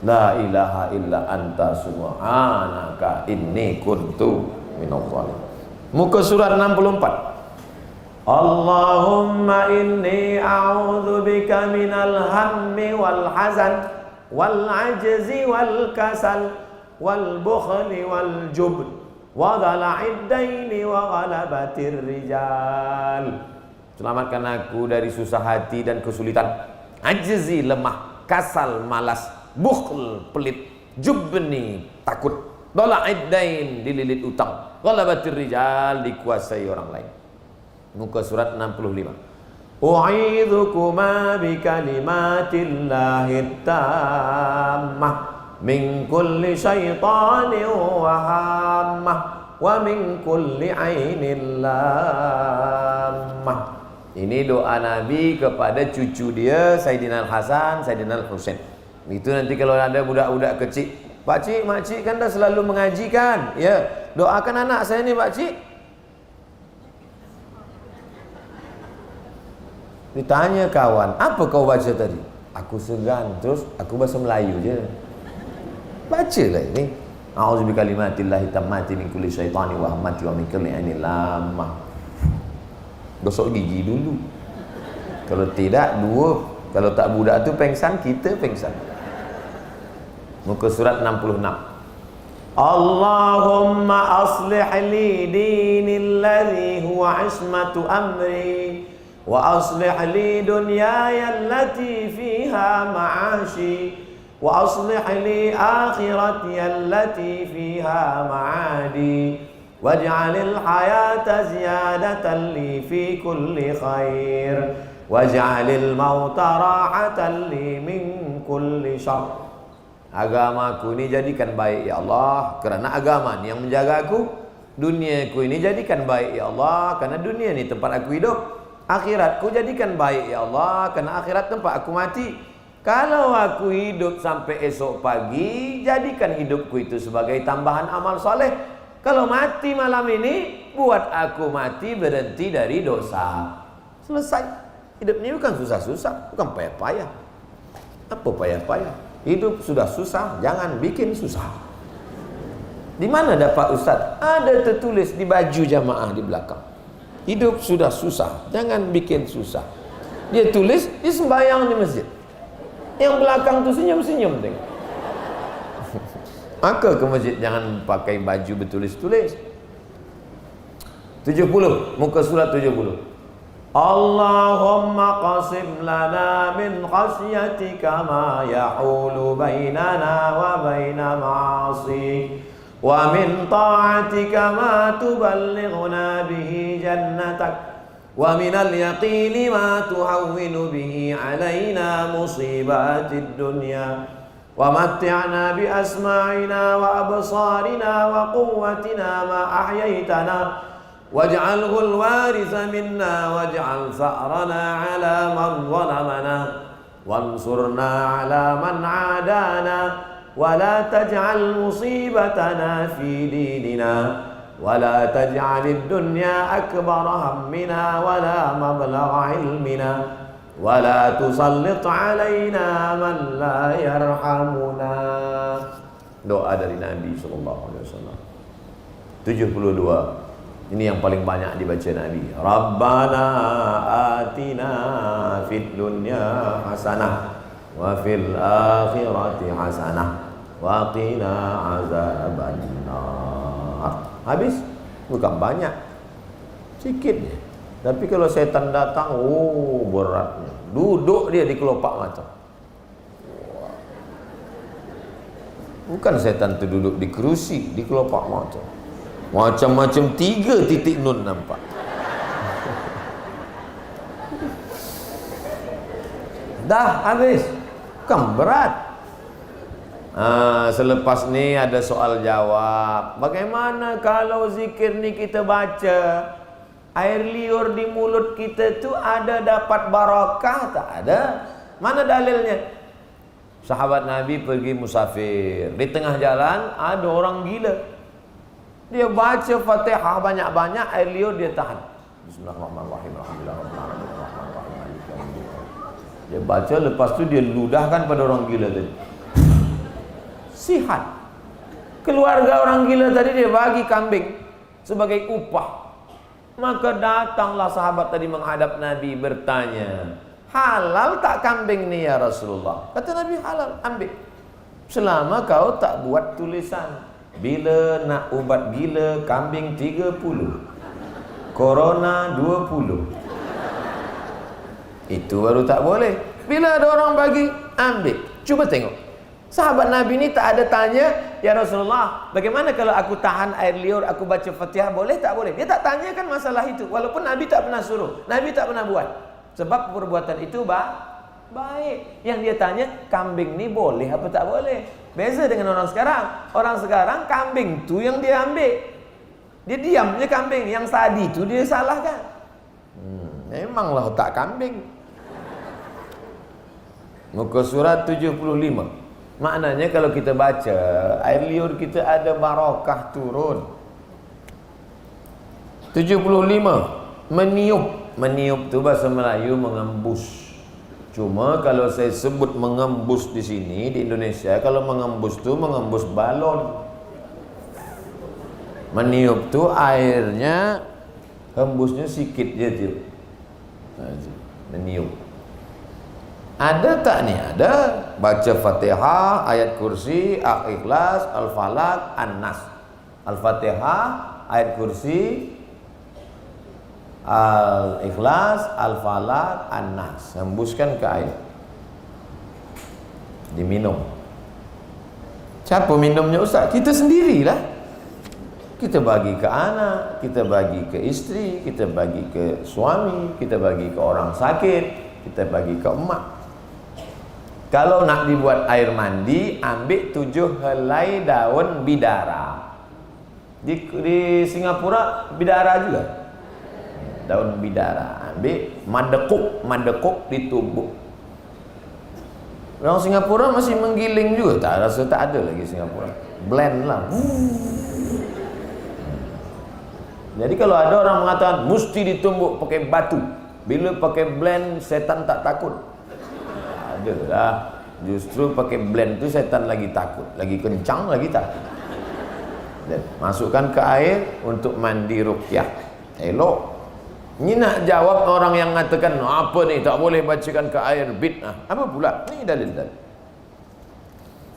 S1: La ilaha illa anta subhanaka inni kuntu minadh dhalimin. Muka surat 64. Allahumma inni a'udzu bika minal hammi wal hazan wal ajzi wal kasal wal bukhli wal jubn wa dhala'id daini wa ghalabatir rijal. Selamatkan aku dari susah hati dan kesulitan, ajzi lemah, kasal malas, bukhl pelit, jubni takut, dhala'id dain dililit utang, ghalabatir rijal dikuasai orang lain. Muka surat 65. U'idhukuma bikalimatillahi tammah min kulli syaitanin wa hammah wa min kulli ainin lammah. Ini doa Nabi kepada cucu dia Sayyidina Al-Hasan, Sayyidina Al-Husain. Itu nanti kalau ada budak-budak kecil, pakcik, makcik kan dah selalu mengaji kan? Ya, doakan anak saya ni pakcik. Ditanya kawan, apa kau baca tadi? Aku segan, terus aku bahasa Melayu je. Bacalah ini. A'udzu bikalimatillahi tammati min kulli syaitani wa hammati wa min kulli ainin lammah. Gosok gigi dulu. Kalau tidak, dua. Kalau tak budak tu pengsan, kita pengsan. Muka surat 66. Allahumma aslih li dini alladhi huwa ismatu amri wa aslih li dunyaya allati fiha ma'ashi wa aslih li akhirati allati fiha ma'adi waj'alil hayata ziyadatan li fi kulli khair waj'alil mauta rahatan li min kulli syarr. Agamaku ini jadikan baik ya Allah, kerana agama ni yang menjaga aku. Duniaku ini jadikan baik ya Allah, kerana dunia ni tempat aku hidup. Akhiratku jadikan baik ya Allah, kerana akhirat tempat aku mati. Kalau aku hidup sampai esok pagi, jadikan hidupku itu sebagai tambahan amal soleh. Kalau mati malam ini, buat aku mati berhenti dari dosa. Selesai. Hidup ini bukan susah-susah, bukan payah-payah. Apa payah-payah? Hidup sudah susah, jangan bikin susah. Di mana dapat ustaz? Ada tertulis di baju jamaah di belakang. Hidup sudah susah, jangan bikin susah. Dia tulis, dia sembahyang di masjid. Yang belakang tu senyum-senyum tengok. Maka ke masjid jangan pakai baju bertulis-tulis. 70, muka surat 70. Allahumma qasim lana min khasyatika ma yahulu bainana wa baina ma'asik wa min ta'atika ma tuballighuna bihi jannatak wa min al-yaqini ma tuhawwinu bihi alaina musibatid dunya wa matti'na bi asma'ina wa absarina wa quwwatina ma ahyaytana waj'alhu al-waritha minna waj'al tha'rana 'ala man zalamana wansurna 'ala man 'adana wa la taj'al musibatana fi dinina wa la taj'alid dunya akbar hammina wa la mablagha ilmina wa la tusallit 'alaina man la yarhamuna. Doa dari Nabi sallallahu alaihi wasallam. 72. Ini yang paling banyak dibaca Nabi. Rabbana atina fid dunya hasanah wa fil akhirati hasanah wa qina azabannar. Habis? Bukan banyak, sikit je. Tapi kalau setan datang, oh beratnya. Duduk dia di kelopak mata. Bukan setan tu duduk di kerusi, di kelopak mata. Macam-macam 3 titik nun nampak. Dah habis. Bukan berat. Selepas ni ada soal jawab. Bagaimana kalau zikir ni kita baca, air liur di mulut kita tu ada dapat barakah? Tak ada. Mana dalilnya? Sahabat Nabi pergi musafir. Di tengah jalan ada orang gila. Dia baca Fatihah banyak-banyak, air liur dia tahan. Bismillahirrahmanirrahim. Dia baca, lepas tu dia ludahkan pada orang gila tadi. Sihat. Keluarga orang gila tadi dia bagi kambing sebagai upah. Maka datanglah sahabat tadi menghadap Nabi bertanya, halal tak kambing ni ya Rasulullah? Kata Nabi, halal, ambil. Selama kau tak buat tulisan, bila nak ubat gila kambing 30, corona 20. Itu baru tak boleh. Bila ada orang bagi, ambil. Cuba tengok. Sahabat Nabi ni tak ada tanya, ya Rasulullah, bagaimana kalau aku tahan air liur, aku baca Fatihah, boleh tak boleh? Dia tak tanyakan masalah itu. Walaupun Nabi tak pernah suruh, Nabi tak pernah buat. Sebab perbuatan itu baik. Yang dia tanya, kambing ni boleh apa tak boleh? Beza dengan orang sekarang. Orang sekarang kambing tu yang dia ambil. Dia diam je kambing. Yang tadi tu dia salahkan. Memanglah otak kambing. Muka surat 75. Maknanya kalau kita baca, air liur kita ada barakah turun. 75. Meniup. Meniup tu bahasa Melayu mengembus. Cuma kalau saya sebut mengembus di sini di Indonesia, kalau mengembus tu mengembus balon. Meniup tu airnya hembusnya sikit je tu. Meniup. Ada tak nih? Ada. Baca Fatihah, ayat kursi, Al-Ikhlas, Al-Falaq, An-Nas. Al-Fatihah, ayat kursi, Al-Ikhlas, Al-Falaq, An-Nas. Hembuskan ke air. Diminum. Siapa minumnya Ustaz? Kita sendirilah. Kita bagi ke anak, kita bagi ke isteri, kita bagi ke suami, kita bagi ke orang sakit, kita bagi ke emak. Kalau nak dibuat air mandi, ambil 7 helai daun bidara. Di Singapura bidara juga. Daun bidara, ambil madekuk ditumbuk. Orang Singapura masih menggiling juga, tak rasa tak ada lagi Singapura. Blend lah. Jadi kalau ada orang mengatakan mesti ditumbuk pakai batu, bila pakai blend setan tak takut. Ada lah. Justru pakai blend tu setan lagi takut, lagi kencang lagi takut. Dan masukkan ke air untuk mandi ruqyah. Elok. Ini nak jawab orang yang mengatakan apa ni tak boleh bacakan ke air bid'ah. Apa pula? Ini dalil-dalil.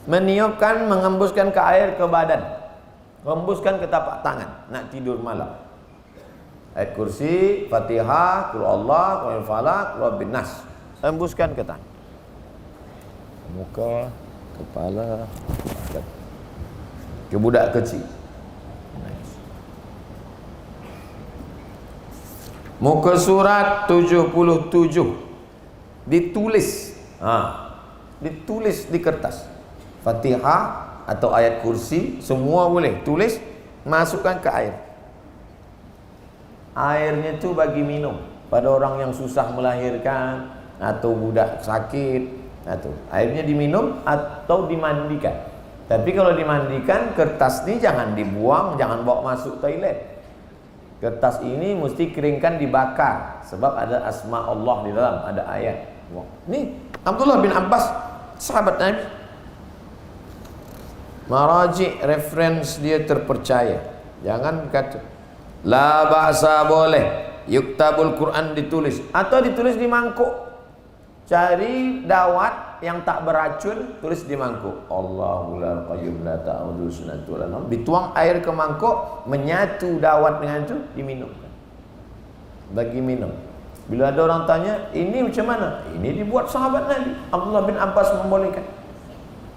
S1: Meniupkan, mengembuskan ke air ke badan. Hembuskan ke tapak tangan nak tidur malam. Ayat kursi, Fatihah, Qul Allah, Qul Falaq, Qul Nas. Hembuskan ke tangan. Muka, kepala, ke budak kecil. Muka surat 77. Ditulis. Ditulis di kertas. Fatihah atau ayat kursi, semua boleh. Tulis, masukkan ke air. Airnya tu bagi minum pada orang yang susah melahirkan atau budak sakit, atau airnya diminum atau dimandikan. Tapi kalau dimandikan, kertas ni jangan dibuang, jangan bawa masuk toilet. Kertas ini mesti keringkan, dibakar, sebab ada asma Allah di dalam, ada ayat. Ni Abdullah bin Abbas, sahabat Nabi. Maraji, reference dia terpercaya. Jangan kata la ba'sa, boleh. Yuktabul Quran ditulis atau ditulis di mangkuk. Cari dawat yang tak beracun, tulis di mangkuk. Allahul qayyum la ta'udhu sunatu wa la nawm. Dituang air ke mangkuk, menyatu dawat dengan itu, diminum. Bagi minum. Bila ada orang tanya, ini macam mana? Ini dibuat sahabat Nabi. Abdullah bin Abbas membolehkan.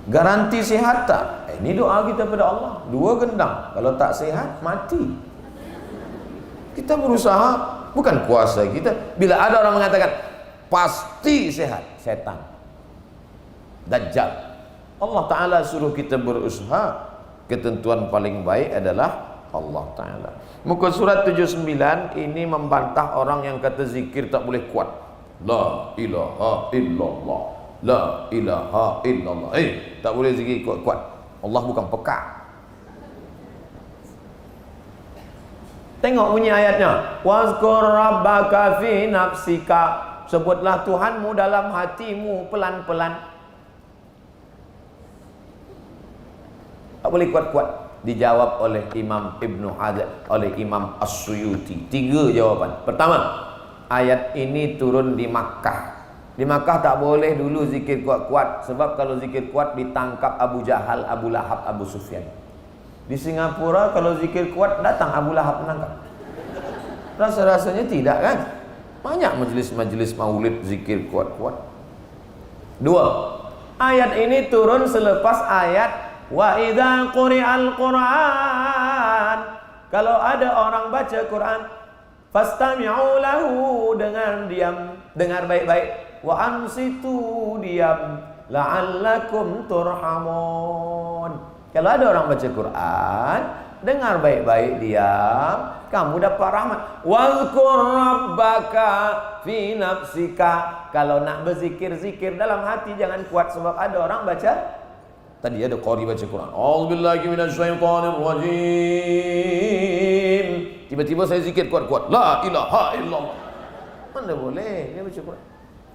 S1: Garanti sihat tak? Ini doa kita pada Allah. 2 gendang. Kalau tak sihat, mati. Kita berusaha, bukan kuasa kita. Bila ada orang mengatakan pasti sehat, setan, Dajjal. Allah Ta'ala suruh kita berusaha. Ketentuan paling baik adalah Allah Ta'ala. Muka surat 79 ini membantah orang yang kata zikir tak boleh kuat. La ilaha illallah, la ilaha illallah. Tak boleh zikir kuat-kuat. Allah bukan peka. Tengok bunyi ayatnya. Wazkur rabbaka fi nafsika. Sebutlah Tuhanmu dalam hatimu pelan-pelan. Tak boleh kuat-kuat. Dijawab oleh Imam Ibnu Hazm, oleh Imam As-Suyuti. 3 jawapan. Pertama, ayat ini turun di Makkah. Di Makkah tak boleh dulu zikir kuat-kuat, sebab kalau zikir kuat ditangkap Abu Jahal, Abu Lahab, Abu Sufyan. Di Singapura kalau zikir kuat datang Abu Lahab menangkap. Rasa-rasanya tidak kan? Banyak majlis-majlis maulid zikir kuat-kuat. 2. Ayat ini turun selepas ayat wa idza quri'al Qur'an. Kalau ada orang baca Quran, Fastami'u lahu, dengar baik-baik. Wa ansitu, diam. La'allakum turhamun. Kalau ada orang baca Quran, dengar baik-baik, diam, kamu dapat rahmat. Wazkur rabbaka fi nafsika. Kalau nak berzikir, zikir dalam hati, jangan kuat. Sebab ada orang baca, tadi ada qari baca Quran, A'udzubillahi minasyaitonir rajim, tiba-tiba saya zikir kuat-kuat, la ilaha illallah. Mana boleh dia baca Quran?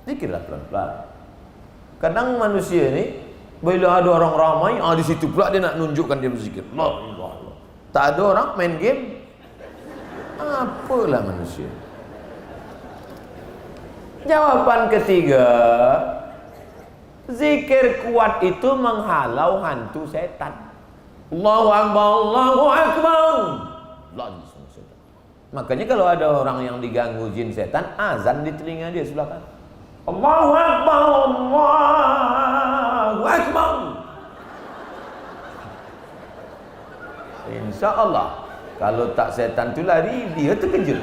S1: Zikirlah pelan-pelan. Kadang manusia ni bila ada orang ramai, di situ pula dia nak nunjukkan dia berzikir. La ilaha illallah. Tak ada orang main game. Apalah manusia. Jawaban ketiga, zikir kuat itu menghalau hantu setan. Allahu Akbar, Allahu Akbar. Makanya kalau ada orang yang diganggu jin setan, azan di telinga dia sebelah kanan. Allahu Akbar, Allahu Akbar. Insya Allah, kalau tak setan tu lari, dia terkejut.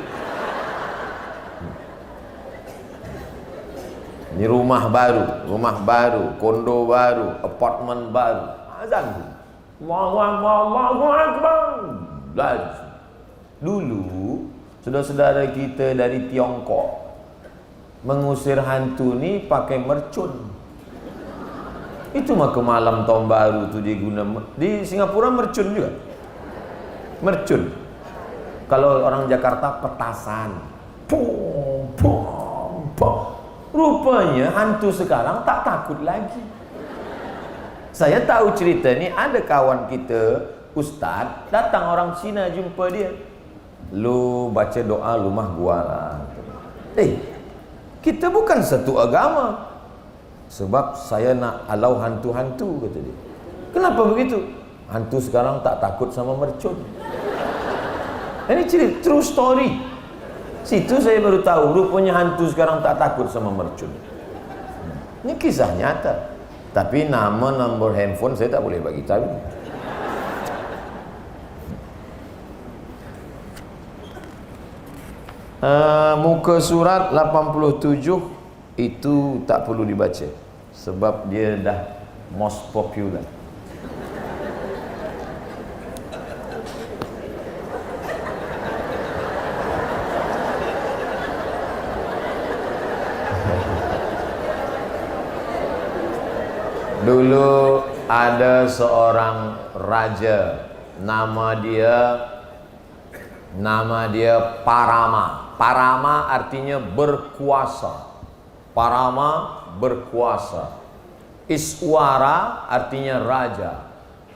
S1: Ini rumah baru, kondo baru, apartmen baru, azan tu. Allahu Akbar, Allahu Akbar. Dulu saudara-saudara kita dari Tiongkok mengusir hantu ni pakai mercun. Itu maka malam tahun baru tu dia guna. Di Singapura mercun juga. Mercun. Kalau orang Jakarta petasan. Pum, pum, pum. Rupanya hantu sekarang tak takut lagi. Saya tahu cerita ni, ada kawan kita ustaz, datang orang Cina jumpa dia. Lu baca doa rumah gua lah. Kita bukan satu agama. Sebab saya nak halau hantu-hantu, kata dia. Kenapa begitu? Hantu sekarang tak takut sama mercun. Ini cerita true story. Situ saya baru tahu, rupanya hantu sekarang tak takut sama mercun. Ini kisah nyata. Tapi nama, nombor handphone saya tak boleh bagi tahu. Muka surat 87 itu tak perlu dibaca sebab dia dah most popular. Dulu ada seorang raja, nama dia Parama. Parama artinya berkuasa. Parama berkuasa. Iswara artinya raja.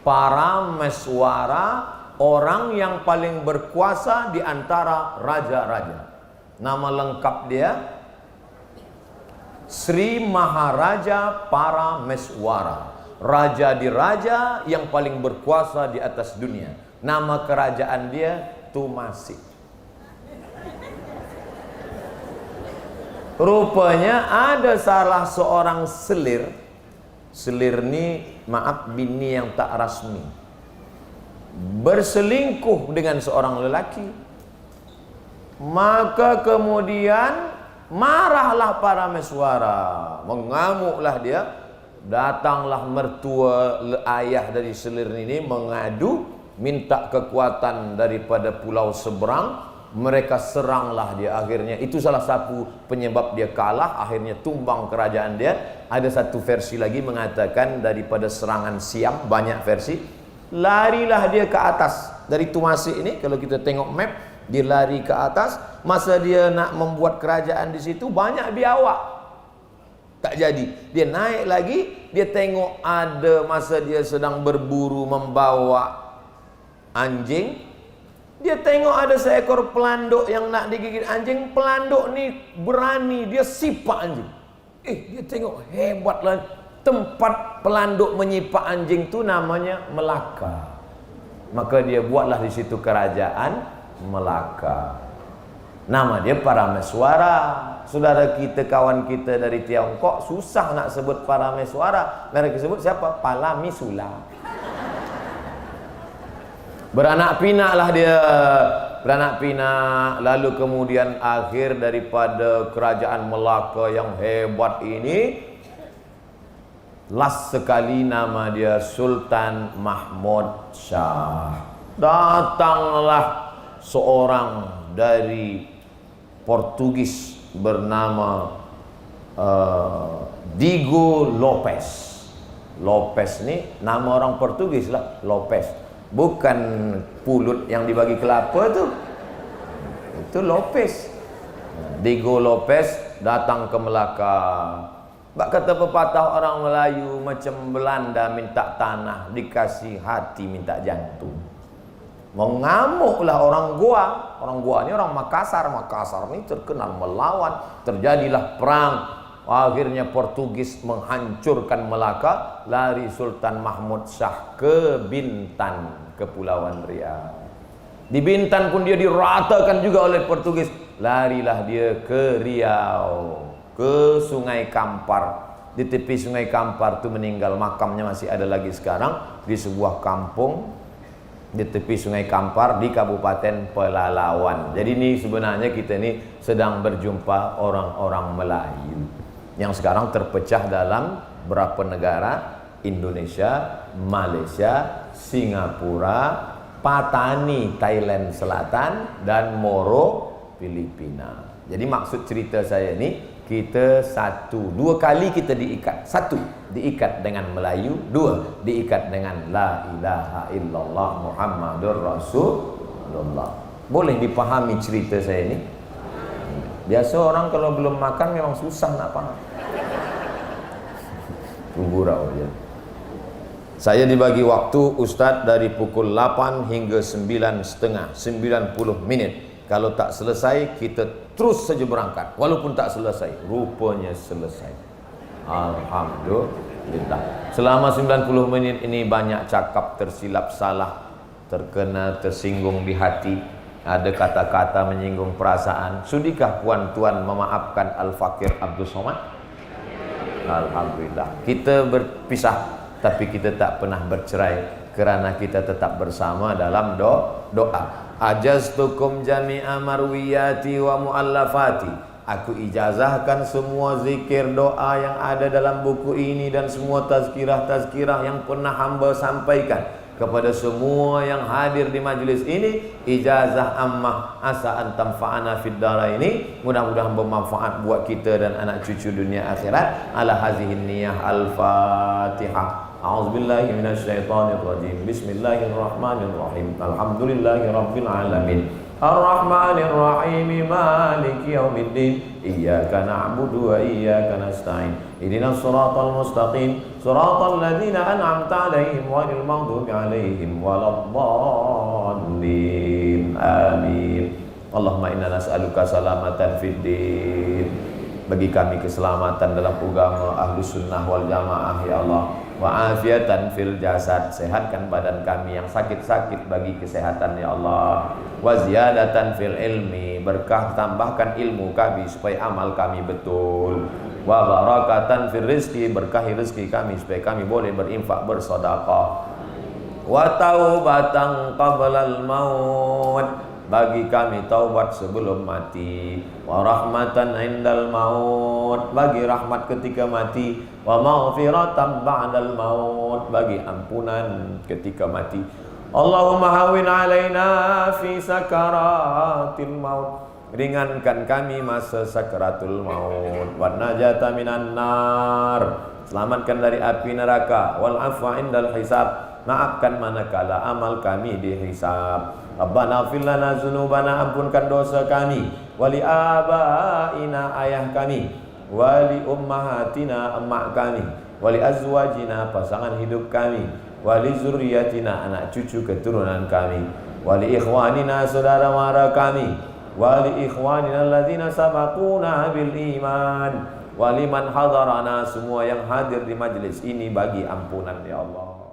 S1: Parameswara orang yang paling berkuasa di antara raja-raja. Nama lengkap dia Sri Maharaja Parameswara. Raja di raja yang paling berkuasa di atas dunia. Nama kerajaan dia Tumasi. Rupanya ada salah seorang selir. Selir ni maaf bini yang tak rasmi, berselingkuh dengan seorang lelaki. Maka kemudian marahlah Parameswara, mengamuklah dia. Datanglah mertua ayah dari selir ini mengadu, minta kekuatan daripada pulau seberang. Mereka seranglah dia. Akhirnya itu salah satu penyebab dia kalah. Akhirnya tumbang kerajaan dia. Ada satu versi lagi mengatakan daripada serangan Siam, banyak versi. Larilah dia ke atas dari Tumasi ini. Kalau kita tengok map, dia lari ke atas. Masa dia nak membuat kerajaan di situ, banyak biawak. Tak jadi. Dia naik lagi, dia tengok ada masa dia sedang berburu membawa anjing. Dia tengok ada seekor pelanduk yang nak digigit anjing. Pelanduk ni berani, dia sipak anjing. Dia tengok hebatlah. Tempat pelanduk menyipak anjing tu namanya Melaka. Maka dia buatlah di situ kerajaan Melaka. Nama dia Parameswara. Saudara kita, kawan kita dari Tiongkok susah nak sebut Parameswara. Mereka sebut siapa? Palamisula. Beranak pinaklah dia beranak pinak. Lalu kemudian akhir daripada kerajaan Melaka yang hebat ini, last sekali nama dia Sultan Mahmud Shah. Datanglah seorang dari Portugis bernama Diego Lopes. Lopes ni nama orang Portugis lah, Lopes. Bukan pulut yang dibagi kelapa tu. Itu Lopes. Diego Lopes datang ke Melaka. Bak kata pepatah orang Melayu, macam Belanda minta tanah, dikasih hati minta jantung. Mengamuklah orang Goa. Orang Goa ni orang Makassar. Makassar ni terkenal melawan. Terjadilah perang. Akhirnya Portugis menghancurkan Melaka. Lari Sultan Mahmud Shah ke Bintan, Kepulauan Riau. Di Bintan pun dia diratakan juga oleh Portugis. Larilah dia ke Riau, ke Sungai Kampar. Di tepi Sungai Kampar tu meninggal. Makamnya masih ada lagi sekarang di sebuah kampung di tepi Sungai Kampar di Kabupaten Pelalawan. Jadi ini sebenarnya kita ni sedang berjumpa orang-orang Melayu yang sekarang terpecah dalam berapa negara? Indonesia, Malaysia, Singapura, Patani Thailand Selatan, dan Moro Filipina. Jadi maksud cerita saya ni, kita dua kali kita diikat. Satu, diikat dengan Melayu. Dua, diikat dengan La ilaha illallah Muhammadur Rasulullah. Boleh dipahami cerita saya ni? Biasa orang kalau belum makan memang susah nak faham. Gurau je. Saya dibagi waktu Ustaz dari pukul 8 hingga 9.30, 90 minit. Kalau tak selesai, kita terus saja berangkat. Walaupun tak selesai, rupanya selesai. Alhamdulillah. Selama 90 menit ini banyak cakap tersilap salah, terkena tersinggung di hati. Ada kata-kata menyinggung perasaan. Sudikah puan-tuan memaafkan Al-Fakir Abdul Somad? Alhamdulillah. Kita berpisah, tapi kita tak pernah bercerai, kerana kita tetap bersama dalam doa. Ajaztukum jami'a marwiyati wa mu'allafati. Aku ijazahkan semua zikir doa yang ada dalam buku ini dan semua tazkirah-tazkirah yang pernah hamba sampaikan kepada semua yang hadir di majlis ini. Ijazah ammah, asa an tanfa'ana fid daraini. Mudah-mudahan bermanfaat buat kita dan anak cucu dunia akhirat. Ala hazihin niyah. Al-Fatihah. A'udzubillahi minasyaitonirrajim. Bismillahirrahmanirrahim. Alhamdulillahi rabbil alamin. Ar-Rahmanir Rahim. Maliki yaumiddin. Iyyaka na'budu wa iyyaka nasta'in. Ihdinas siratal mustaqim. Siratal ladzina an'amta 'alaihim ghairil maghdubi 'alaihim waladdallin. Amin. Allahumma inna nas'aluka salamatan fid din. Bagi kami keselamatan dalam agama Ahlus Sunnah wal Jamaah ya Allah. Wa afiatan fil jasad, sehatkan badan kami yang sakit-sakit bagi kesehatan ya Allah. Wa ziyadatan fil ilmi, berkah tambahkan ilmu kami supaya amal kami betul. Wa barakatan fil rizki, berkahi rezeki kami supaya kami boleh berinfak bersedekah. Wa taubatan qablal maut, bagi kami taubat sebelum mati. Wa rahmatan indal maut, bagi rahmat ketika mati. Wa maghfiratan ba'dal maut, bagi ampunan ketika mati. Allahumma hawin alaina fi sakaratil maut, ringankan kami masa sakaratul maut. Wan najata minan nar, selamatkan dari api neraka. Wal afwa indal hisab, maafkan manakala amal kami dihisab. Rabbana ighfir lana dzunubana, ampunkan dosa kami. Wali abaina, ayah kami. Wali ummahatina, emak kami. Wali azwajina, pasangan hidup kami. Wali zurriyatina, anak cucu keturunan kami. Wali ikhwanina, saudara mara kami. Wali ikhwanina alladzina sabaquna bil iman. Wali man hadarana, semua yang hadir di majlis ini bagi ampunan ya Allah.